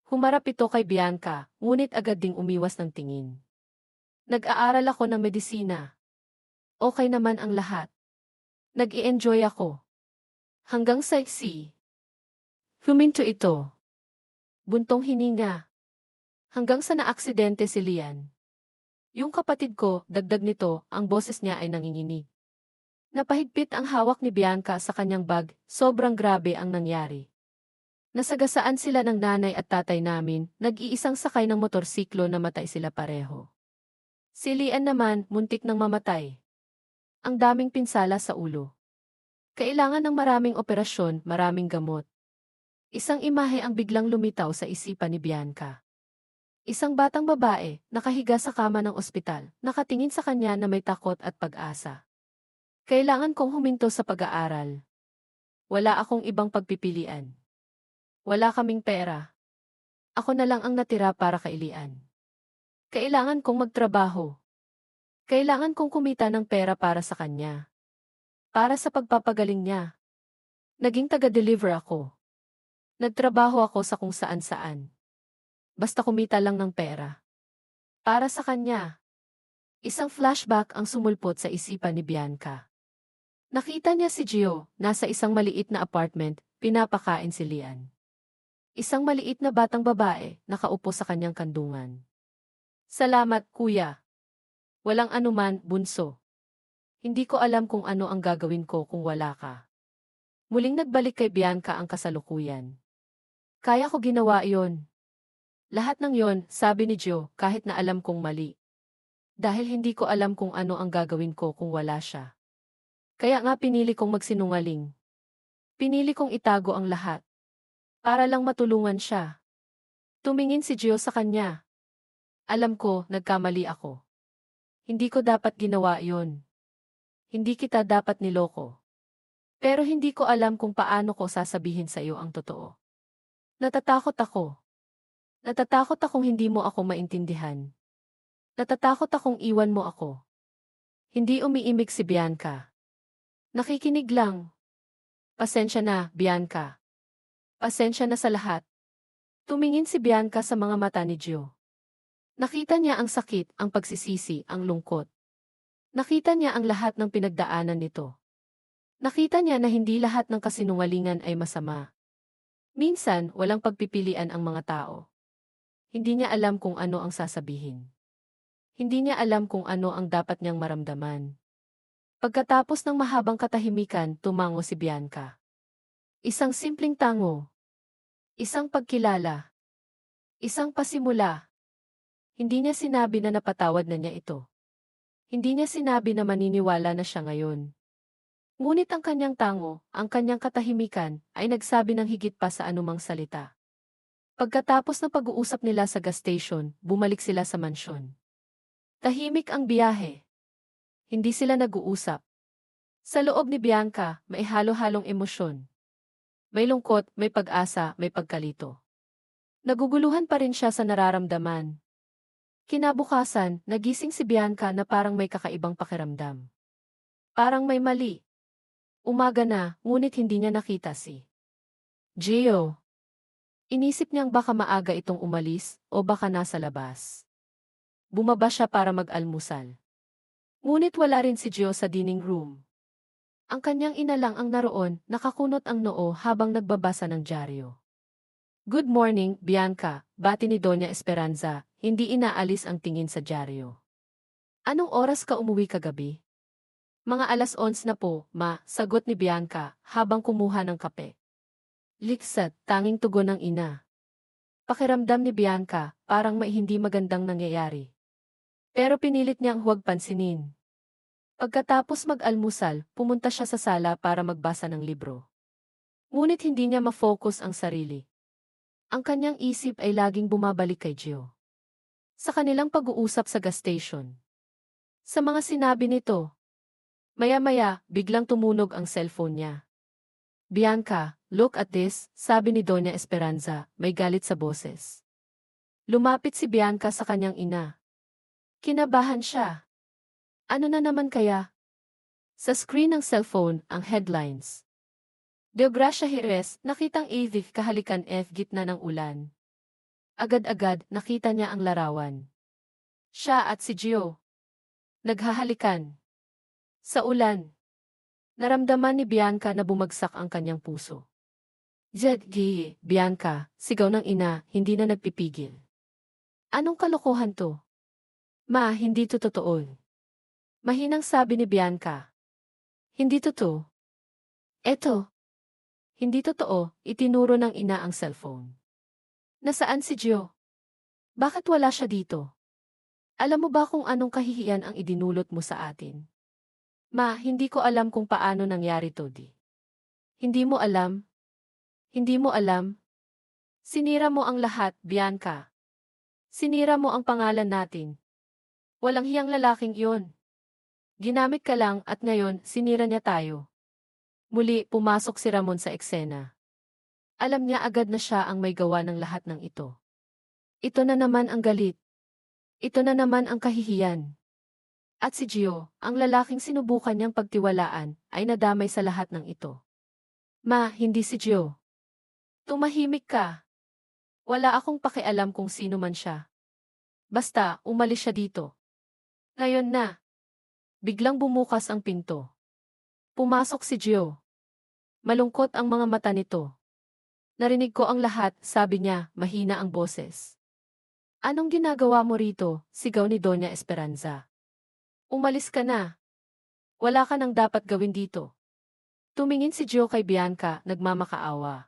Humarap ito kay Bianca, ngunit agad ding umiwas ng tingin. Nag-aaral ako ng medisina. Okay naman ang lahat. Nag-i-enjoy ako. Hanggang sa huminto ito. Buntong hininga. Hanggang sa naaksidente si Lian. Yung kapatid ko, dagdag nito, ang boses niya ay nanginginig. Napahigpit ang hawak ni Bianca sa kanyang bag, sobrang grabe ang nangyari. Nasagasaan sila ng nanay at tatay namin, nag-iisang sakay ng motorsiklo na matay sila pareho. Si Lian naman, muntik nang mamatay. Ang daming pinsala sa ulo. Kailangan ng maraming operasyon, maraming gamot. Isang imahe ang biglang lumitaw sa isipan ni Bianca. Isang batang babae, nakahiga sa kama ng ospital, nakatingin sa kanya na may takot at pag-asa. Kailangan kong huminto sa pag-aaral. Wala akong ibang pagpipilian. Wala kaming pera. Ako na lang ang natira para kay Lian. Kailangan kong magtrabaho. Kailangan kong kumita ng pera para sa kanya. Para sa pagpapagaling niya. Naging taga-deliver ako. Nagtrabaho ako sa kung saan-saan. Basta kumita lang ng pera. Para sa kanya. Isang flashback ang sumulpot sa isipan ni Bianca. Nakita niya si Gio, nasa isang maliit na apartment, pinapakain si Lian. Isang maliit na batang babae, nakaupo sa kanyang kandungan. Salamat, kuya. Walang anuman, bunso. Hindi ko alam kung ano ang gagawin ko kung wala ka. Muling nagbalik kay Bianca ang kasalukuyan. Kaya ko ginawa iyon. Lahat ng yon, sabi ni Gio, kahit na alam kong mali. Dahil hindi ko alam kung ano ang gagawin ko kung wala siya. Kaya nga pinili kong magsinungaling. Pinili kong itago ang lahat. Para lang matulungan siya. Tumingin si Gio sa kanya. Alam ko, nagkamali ako. Hindi ko dapat ginawa yon. Hindi kita dapat niloko. Pero hindi ko alam kung paano ko sasabihin sa iyo ang totoo. Natatakot ako. Natatakot akong hindi mo ako maintindihan. Natatakot akong iwan mo ako. Hindi umiimik si Bianca. Nakikinig lang. Pasensya na, Bianca. Pasensya na sa lahat. Tumingin si Bianca sa mga mata ni Gio. Nakita niya ang sakit, ang pagsisisi, ang lungkot. Nakita niya ang lahat ng pinagdaanan nito. Nakita niya na hindi lahat ng kasinungalingan ay masama. Minsan, walang pagpipilian ang mga tao. Hindi niya alam kung ano ang sasabihin. Hindi niya alam kung ano ang dapat niyang maramdaman. Pagkatapos ng mahabang katahimikan, tumango si Bianca. Isang simpleng tango. Isang pagkilala. Isang pasimula. Hindi niya sinabi na napatawad na niya ito. Hindi niya sinabi na maniniwala na siya ngayon. Ngunit ang kanyang tango, ang kanyang katahimikan, ay nagsabi ng higit pa sa anumang salita. Pagkatapos ng pag-uusap nila sa gas station, bumalik sila sa mansyon. Tahimik ang biyahe. Hindi sila nag-uusap. Sa loob ni Bianca, may halo-halong emosyon. May lungkot, may pag-asa, may pagkalito. Naguguluhan pa rin siya sa nararamdaman. Kinabukasan, nagising si Bianca na parang may kakaibang pakiramdam. Parang may mali. Umaga na, ngunit hindi niya nakita si Gio. Inisip niyang baka maaga itong umalis o baka nasa labas. Bumaba siya para mag-almusal. Ngunit wala rin si Gio sa dining room. Ang kanyang ina lang ang naroon, nakakunot ang noo habang nagbabasa ng dyaryo. Good morning, Bianca, bati ni Doña Esperanza, hindi inaalis ang tingin sa dyaryo. Anong oras ka umuwi kagabi? Mga 11:00 na po, ma, sagot ni Bianca, habang kumuha ng kape. Liksat, tanging tugon ng ina. Pakiramdam ni Bianca, parang may hindi magandang nangyayari. Pero pinilit niyang huwag pansinin. Pagkatapos mag-almusal, pumunta siya sa sala para magbasa ng libro. Ngunit hindi niya ma-focus ang sarili. Ang kanyang isip ay laging bumabalik kay Gio. Sa kanilang pag-uusap sa gas station. Sa mga sinabi nito. Maya-maya, biglang tumunog ang cellphone niya. Bianca, look at this, sabi ni Doña Esperanza, may galit sa boses. Lumapit si Bianca sa kanyang ina. Kinabahan siya. Ano na naman kaya? Sa screen ng cellphone, ang headlines. Deogracia Jerez, nakitang AV kahalikan F gitna ng ulan. Agad-agad, nakita niya ang larawan. Siya at si Gio. Naghahalikan. Sa ulan. Naramdaman ni Bianca na bumagsak ang kanyang puso. Jedgi, Bianca, sigaw ng ina, hindi na nagpipigil. Anong kalokohan to? Ma, hindi to totoo. Mahinang sabi ni Bianca. Hindi totoo. Eto. Hindi totoo, itinuro ng ina ang cellphone. Nasaan si Gio? Bakit wala siya dito? Alam mo ba kung anong kahihiyan ang idinulot mo sa atin? Ma, hindi ko alam kung paano nangyari to di. Hindi mo alam? Hindi mo alam? Sinira mo ang lahat, Bianca. Sinira mo ang pangalan natin. Walang hiyang lalaking iyon. Ginamit ka lang at ngayon, sinira niya tayo. Muli, pumasok si Ramon sa eksena. Alam niya agad na siya ang may gawa ng lahat ng ito. Ito na naman ang galit. Ito na naman ang kahihiyan. At si Gio, ang lalaking sinubukan niyang pagtiwalaan, ay nadamay sa lahat ng ito. Ma, hindi si Gio. Tumahimik ka. Wala akong pakialam kung sino man siya. Basta, umalis siya dito. Ngayon na. Biglang bumukas ang pinto. Pumasok si Gio. Malungkot ang mga mata nito. Narinig ko ang lahat, sabi niya, mahina ang boses. Anong ginagawa mo rito? Sigaw ni Doña Esperanza. Umalis ka na. Wala ka nang dapat gawin dito. Tumingin si Gio kay Bianca, nagmamakaawa.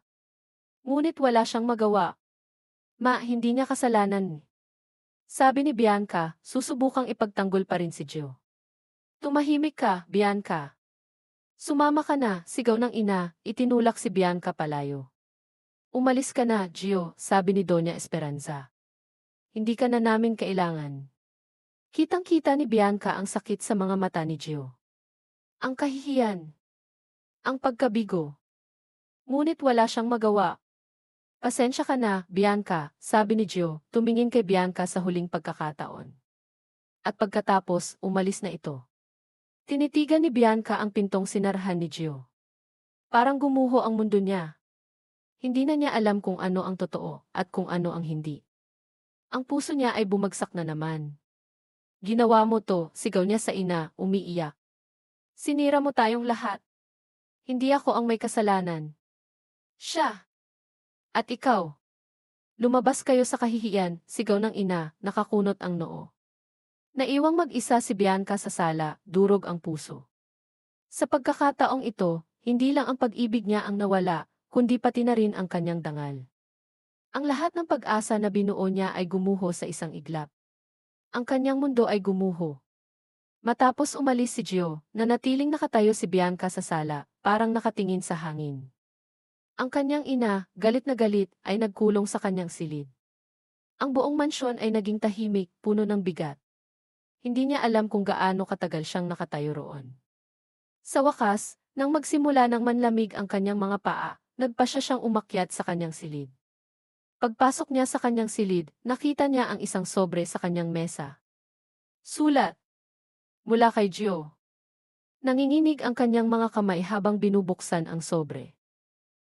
Ngunit wala siyang magawa. Ma, hindi niya kasalanan. Sabi ni Bianca, susubukang ipagtanggol pa rin si Gio. Tumahimik ka, Bianca. Sumama ka na, sigaw ng ina, itinulak si Bianca palayo. Umalis ka na, Gio, sabi ni Doña Esperanza. Hindi ka na namin kailangan. Kitang-kita ni Bianca ang sakit sa mga mata ni Gio. Ang kahihiyan. Ang pagkabigo. Ngunit wala siyang magawa. Pasensya ka na, Bianca, sabi ni Gio, tumingin kay Bianca sa huling pagkakataon. At pagkatapos, umalis na ito. Tinitigan ni Bianca ang pintong sinarahan ni Gio. Parang gumuho ang mundo niya. Hindi na niya alam kung ano ang totoo at kung ano ang hindi. Ang puso niya ay bumagsak na naman. Ginawa mo to, sigaw niya sa ina, umiiyak. Sinira mo tayong lahat. Hindi ako ang may kasalanan. Siya. At ikaw. Lumabas kayo sa kahihiyan, sigaw ng ina, nakakunot ang noo. Naiwang mag-isa si Bianca sa sala, durog ang puso. Sa pagkakataong ito, hindi lang ang pag-ibig niya ang nawala, kundi pati na rin ang kanyang dangal. Ang lahat ng pag-asa na binuo niya ay gumuho sa isang iglap. Ang kanyang mundo ay gumuho. Matapos umalis si Gio, nanatiling nakatayo si Bianca sa sala, parang nakatingin sa hangin. Ang kanyang ina, galit na galit, ay nagkulong sa kanyang silid. Ang buong mansyon ay naging tahimik, puno ng bigat. Hindi niya alam kung gaano katagal siyang nakatayo roon. Sa wakas, nang magsimula ng manlamig ang kanyang mga paa, nagpasya siyang umakyat sa kanyang silid. Pagpasok niya sa kanyang silid, nakita niya ang isang sobre sa kanyang mesa. Sulat. Mula kay Gio. Nanginginig ang kanyang mga kamay habang binubuksan ang sobre.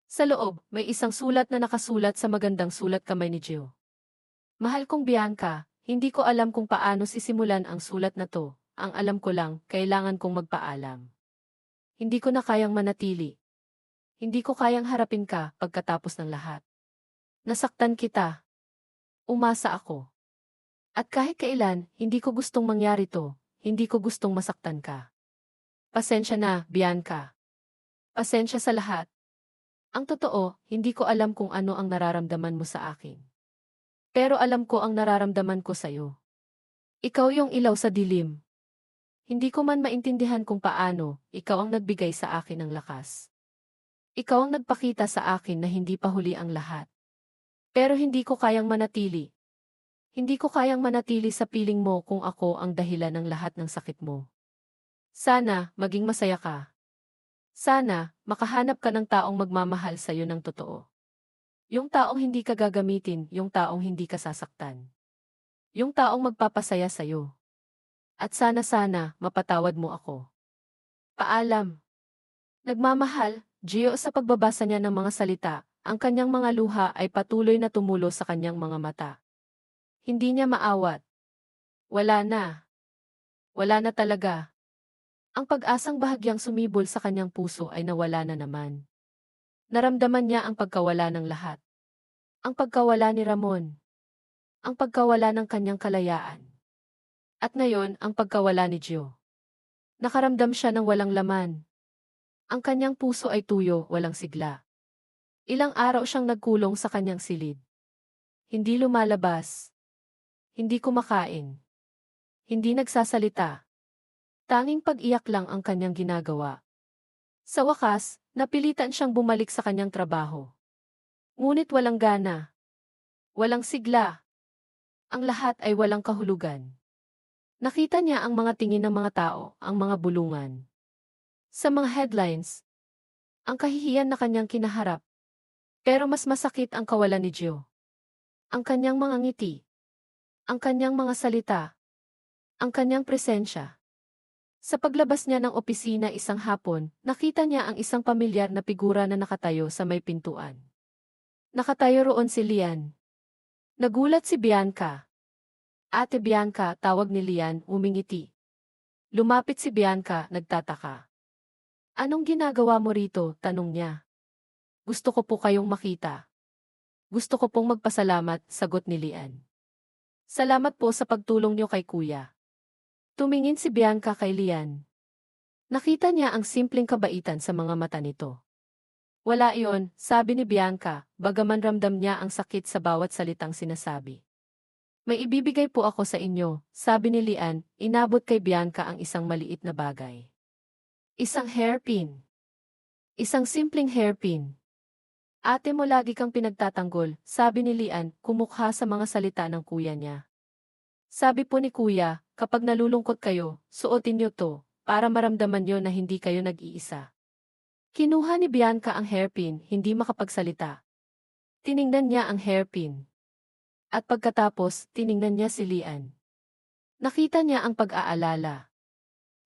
Sa loob, may isang sulat na nakasulat sa magandang sulat kamay ni Gio. Mahal kong Bianca, hindi ko alam kung paano sisimulan ang sulat na to. Ang alam ko lang, kailangan kong magpaalam. Hindi ko na kayang manatili. Hindi ko kayang harapin ka pagkatapos ng lahat. Nasaktan kita. Umasa ako. At kahit kailan, hindi ko gustong mangyari to. Hindi ko gustong masaktan ka. Pasensya na, Bianca. Pasensya sa lahat. Ang totoo, hindi ko alam kung ano ang nararamdaman mo sa akin. Pero alam ko ang nararamdaman ko sa'yo. Ikaw yung ilaw sa dilim. Hindi ko man maintindihan kung paano, ikaw ang nagbigay sa akin ng lakas. Ikaw ang nagpakita sa akin na hindi pa huli ang lahat. Pero hindi ko kayang manatili. Hindi ko kayang manatili sa piling mo kung ako ang dahilan ng lahat ng sakit mo. Sana, maging masaya ka. Sana, makahanap ka ng taong magmamahal sa'yo ng totoo. Yung taong hindi ka gagamitin, yung taong hindi ka sasaktan. Yung taong magpapasaya sa'yo. At sana, mapatawad mo ako. Paalam. Nagmamahal, Gio. Sa pagbabasa niya ng mga salita, ang kanyang mga luha ay patuloy na tumulo sa kanyang mga mata. Hindi niya maawat. Wala na. Wala na talaga. Ang pag-asang bahagyang sumibol sa kanyang puso ay nawala na naman. Naramdaman niya ang pagkawala ng lahat. Ang pagkawala ni Ramon. Ang pagkawala ng kanyang kalayaan. At ngayon, ang pagkawala ni Gio. Nakaramdam siya ng walang laman. Ang kanyang puso ay tuyo, walang sigla. Ilang araw siyang nagkulong sa kanyang silid. Hindi lumalabas. Hindi kumakain. Hindi nagsasalita. Tanging pag-iyak lang ang kanyang ginagawa. Sa wakas, napilitan siyang bumalik sa kanyang trabaho. Ngunit walang gana. Walang sigla. Ang lahat ay walang kahulugan. Nakita niya ang mga tingin ng mga tao, ang mga bulungan. Sa mga headlines, ang kahihiyan na kanyang kinaharap. Pero mas masakit ang kawalan ni Gio. Ang kanyang mga ngiti. Ang kanyang mga salita. Ang kanyang presensya. Sa paglabas niya ng opisina isang hapon, nakita niya ang isang pamilyar na figura na nakatayo sa may pintuan. Nakatayo roon si Lian. Nagulat si Bianca. Ate Bianca, tawag ni Lian, umingiti. Lumapit si Bianca, nagtataka. Anong ginagawa mo rito? Tanong niya. Gusto ko po kayong makita. Gusto ko pong magpasalamat, sagot ni Lian. Salamat po sa pagtulong niyo kay kuya. Tumingin si Bianca kay Lian. Nakita niya ang simpleng kabaitan sa mga mata nito. Wala iyon, sabi ni Bianca, bagaman ramdam niya ang sakit sa bawat salitang sinasabi. May ibibigay po ako sa inyo, sabi ni Lian, inabot kay Bianca ang isang maliit na bagay. Isang hairpin. Isang simpleng hairpin. Ate mo lagi kang pinagtatanggol, sabi ni Lian, kumukha sa mga salita ng kuya niya. Sabi po ni kuya, kapag nalulungkot kayo, suotin niyo to, para maramdaman niyo na hindi kayo nag-iisa. Kinuha ni Bianca ang hairpin, hindi makapagsalita. Tiningnan niya ang hairpin. At pagkatapos, tiningnan niya si Lian. Nakita niya ang pag-aalala.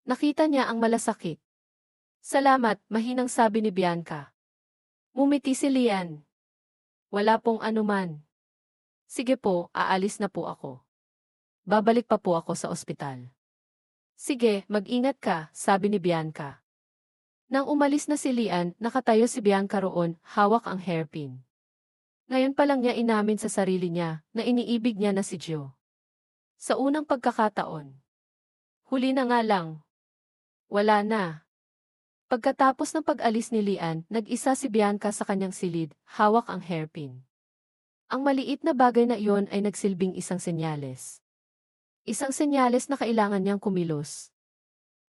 Nakita niya ang malasakit. Salamat, mahinang sabi ni Bianca. Ngumiti si Lian. Wala pong anuman. Sige po, aalis na po ako. Babalik pa po ako sa ospital. Sige, mag-ingat ka, sabi ni Bianca. Nang umalis na si Lian, nakatayo si Bianca roon, hawak ang hairpin. Ngayon pa lang niya inamin sa sarili niya na iniibig niya na si Gio. Sa unang pagkakataon. Huli na nga lang. Wala na. Pagkatapos ng pag-alis ni Lian, nag-isa si Bianca sa kanyang silid, hawak ang hairpin. Ang maliit na bagay na iyon ay nagsilbing isang senyales. Isang senyales na kailangan niyang kumilos.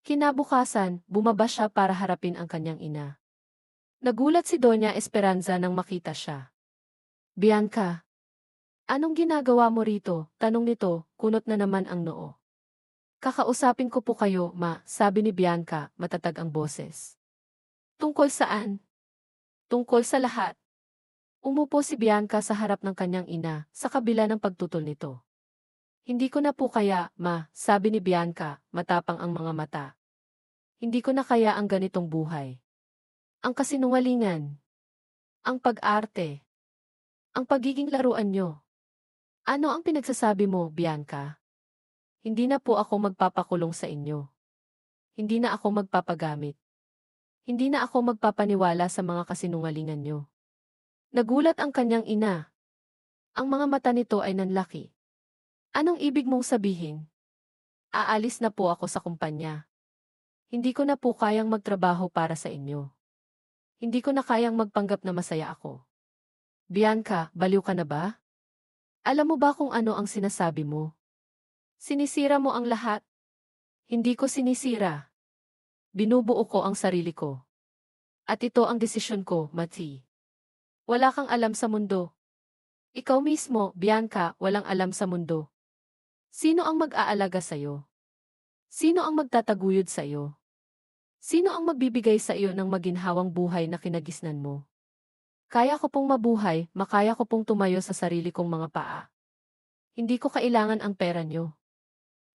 Kinabukasan, bumaba siya para harapin ang kanyang ina. Nagulat si Doña Esperanza nang makita siya. Bianca, anong ginagawa mo rito? Tanong nito, kunot na naman ang noo. Kakausapin ko po kayo, ma, sabi ni Bianca, matatag ang boses. Tungkol saan? Tungkol sa lahat. Umupo si Bianca sa harap ng kanyang ina, sa kabila ng pagtutol nito. Hindi ko na po kaya, ma, sabi ni Bianca, matapang ang mga mata. Hindi ko na kaya ang ganitong buhay. Ang kasinungalingan. Ang pag-arte. Ang pagiging laruan nyo. Ano ang pinagsasabi mo, Bianca? Hindi na po ako magpapakulong sa inyo. Hindi na ako magpapagamit. Hindi na ako magpapaniwala sa mga kasinungalingan nyo. Nagulat ang kanyang ina. Ang mga mata nito ay nanlaki. Anong ibig mong sabihin? Aalis na po ako sa kumpanya. Hindi ko na po kayang magtrabaho para sa inyo. Hindi ko na kayang magpanggap na masaya ako. Bianca, baliw ka na ba? Alam mo ba kung ano ang sinasabi mo? Sinisira mo ang lahat. Hindi ko sinisira. Binubuo ko ang sarili ko. At ito ang desisyon ko, Mati. Wala kang alam sa mundo. Ikaw mismo, Bianca, walang alam sa mundo. Sino ang mag-aalaga sa'yo? Sino ang magtataguyod sa'yo? Sino ang magbibigay sa iyo ng maginhawang buhay na kinagisnan mo? Kaya ko pong mabuhay, makaya ko pong tumayo sa sarili kong mga paa. Hindi ko kailangan ang pera nyo.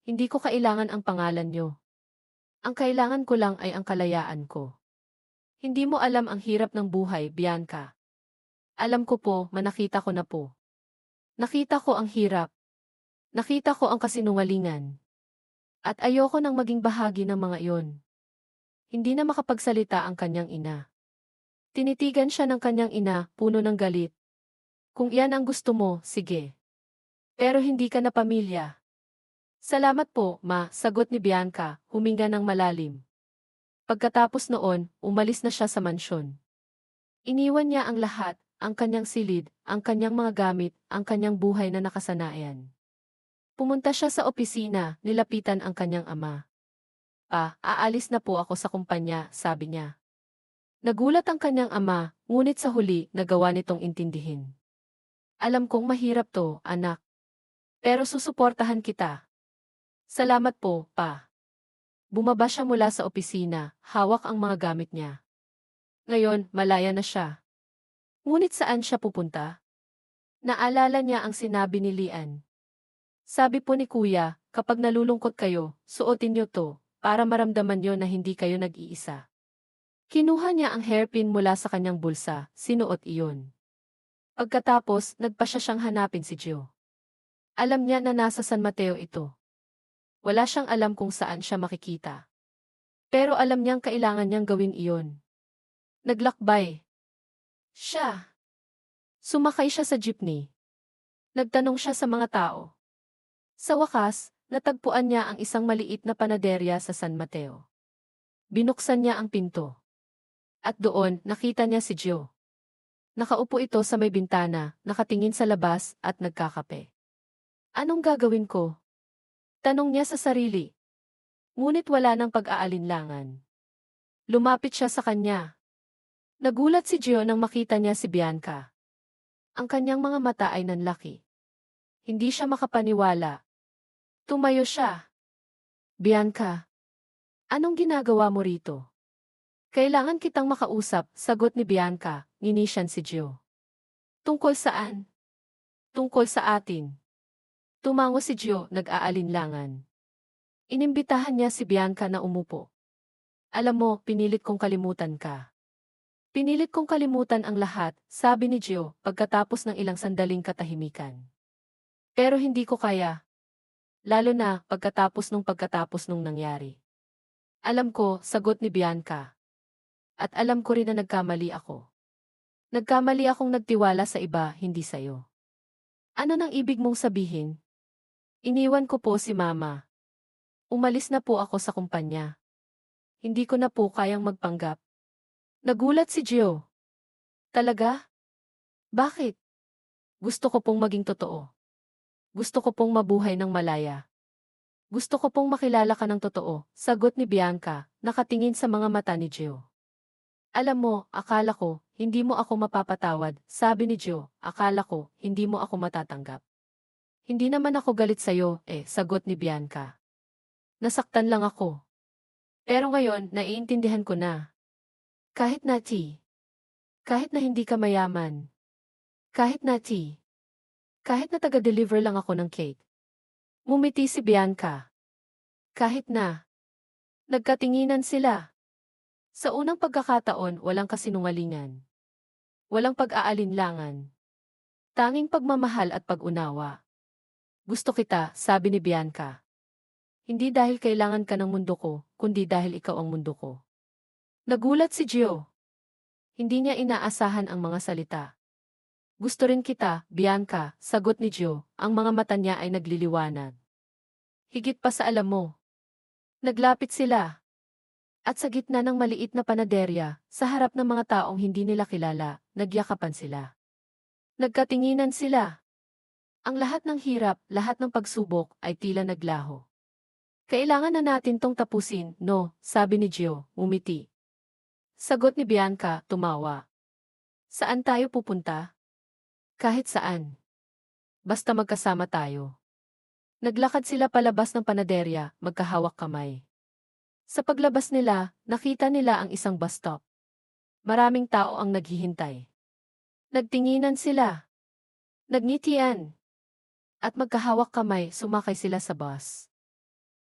Hindi ko kailangan ang pangalan nyo. Ang kailangan ko lang ay ang kalayaan ko. Hindi mo alam ang hirap ng buhay, Bianca. Alam ko po, manakita ko na po. Nakita ko ang hirap. Nakita ko ang kasinungalingan. At ayoko nang maging bahagi ng mga iyon. Hindi na makapagsalita ang kanyang ina. Tinitigan siya ng kanyang ina, puno ng galit. Kung iyan ang gusto mo, sige. Pero hindi ka na pamilya. Salamat po, ma, sagot ni Bianca, huminga ng malalim. Pagkatapos noon, umalis na siya sa mansyon. Iniwan niya ang lahat, ang kanyang silid, ang kanyang mga gamit, ang kanyang buhay na nakasanayan. Pumunta siya sa opisina, nilapitan ang kanyang ama. Pa, aalis na po ako sa kumpanya, sabi niya. Nagulat ang kanyang ama, ngunit sa huli, nagawa nitong intindihin. Alam kong mahirap to, anak. Pero susuportahan kita. Salamat po, pa. Bumaba siya mula sa opisina, hawak ang mga gamit niya. Ngayon, malaya na siya. Ngunit saan siya pupunta? Naalala niya ang sinabi ni Lian. Sabi po ni Kuya, kapag nalulungkot kayo, suotin niyo to, para maramdaman niyo na hindi kayo nag-iisa. Kinuha niya ang hairpin mula sa kanyang bulsa, sinuot iyon. Pagkatapos, nagpa siya siyang hanapin si Gio. Alam niya na nasa San Mateo ito. Wala siyang alam kung saan siya makikita. Pero alam niyang kailangan niyang gawin iyon. Naglakbay siya. Sumakay siya sa jeepney. Nagtanong siya sa mga tao. Sa wakas, natagpuan niya ang isang maliit na panaderya sa San Mateo. Binuksan niya ang pinto. At doon, nakita niya si Gio. Nakaupo ito sa may bintana, nakatingin sa labas, at nagkakape. Anong gagawin ko? Tanong niya sa sarili. Ngunit wala nang pag-aalinlangan. Lumapit siya sa kanya. Nagulat si Gio nang makita niya si Bianca. Ang kanyang mga mata ay nanlaki. Hindi siya makapaniwala. Tumayo siya. Bianca, anong ginagawa mo rito? Kailangan kitang makausap, sagot ni Bianca, nginisyan si Gio. Tungkol saan? Tungkol sa atin. Tumango si Gio, nag-aalinlangan. Inimbitahan niya si Bianca na umupo. Alam mo, pinilit kong kalimutan ka. Pinilit kong kalimutan ang lahat, sabi ni Gio, pagkatapos ng ilang sandaling katahimikan. Pero hindi ko kaya. Lalo na, pagkatapos nung nangyari. Alam ko, sagot ni Bianca. At alam ko rin na nagkamali ako. Nagkamali akong nagtiwala sa iba, hindi sa'yo. Ano nang ibig mong sabihin? Iniwan ko po si Mama. Umalis na po ako sa kumpanya. Hindi ko na po kayang magpanggap. Nagulat si Gio. Talaga? Bakit? Gusto ko pong maging totoo. Gusto ko pong mabuhay ng malaya. Gusto ko pong makilala ka ng totoo, sagot ni Bianca, nakatingin sa mga mata ni Gio. Alam mo, akala ko, hindi mo ako mapapatawad, sabi ni Gio, akala ko, hindi mo ako matatanggap. Hindi naman ako galit sa'yo, sagot ni Bianca. Nasaktan lang ako. Pero ngayon, naiintindihan ko na. Kahit na kahit na hindi ka mayaman, kahit na kahit na taga-deliver lang ako ng cake. Ngumiti si Bianca. Kahit na. Nagkatinginan sila. Sa unang pagkakataon, walang kasinungalingan. Walang pag-aalinlangan. Tanging pagmamahal at pag-unawa. Gusto kita, sabi ni Bianca. Hindi dahil kailangan ka ng mundo ko, kundi dahil ikaw ang mundo ko. Nagulat si Gio. Hindi niya inaasahan ang mga salita. Gusto rin kita, Bianca, sagot ni Gio, ang mga mata niya ay nagliliwanag. Higit pa sa alam mo. Naglapit sila. At sa gitna ng maliit na panaderya, sa harap ng mga taong hindi nila kilala, nagyakapan sila. Nagkatinginan sila. Ang lahat ng hirap, lahat ng pagsubok, ay tila naglaho. Kailangan na natin tong tapusin, no, sabi ni Gio, umiti. Sagot ni Bianca, tumawa. Saan tayo pupunta? Kahit saan. Basta magkasama tayo. Naglakad sila palabas ng panaderya, magkahawak kamay. Sa paglabas nila, nakita nila ang isang bus stop. Maraming tao ang naghihintay. Nagtinginan sila. Nagngitian. At magkahawak kamay, sumakay sila sa bus.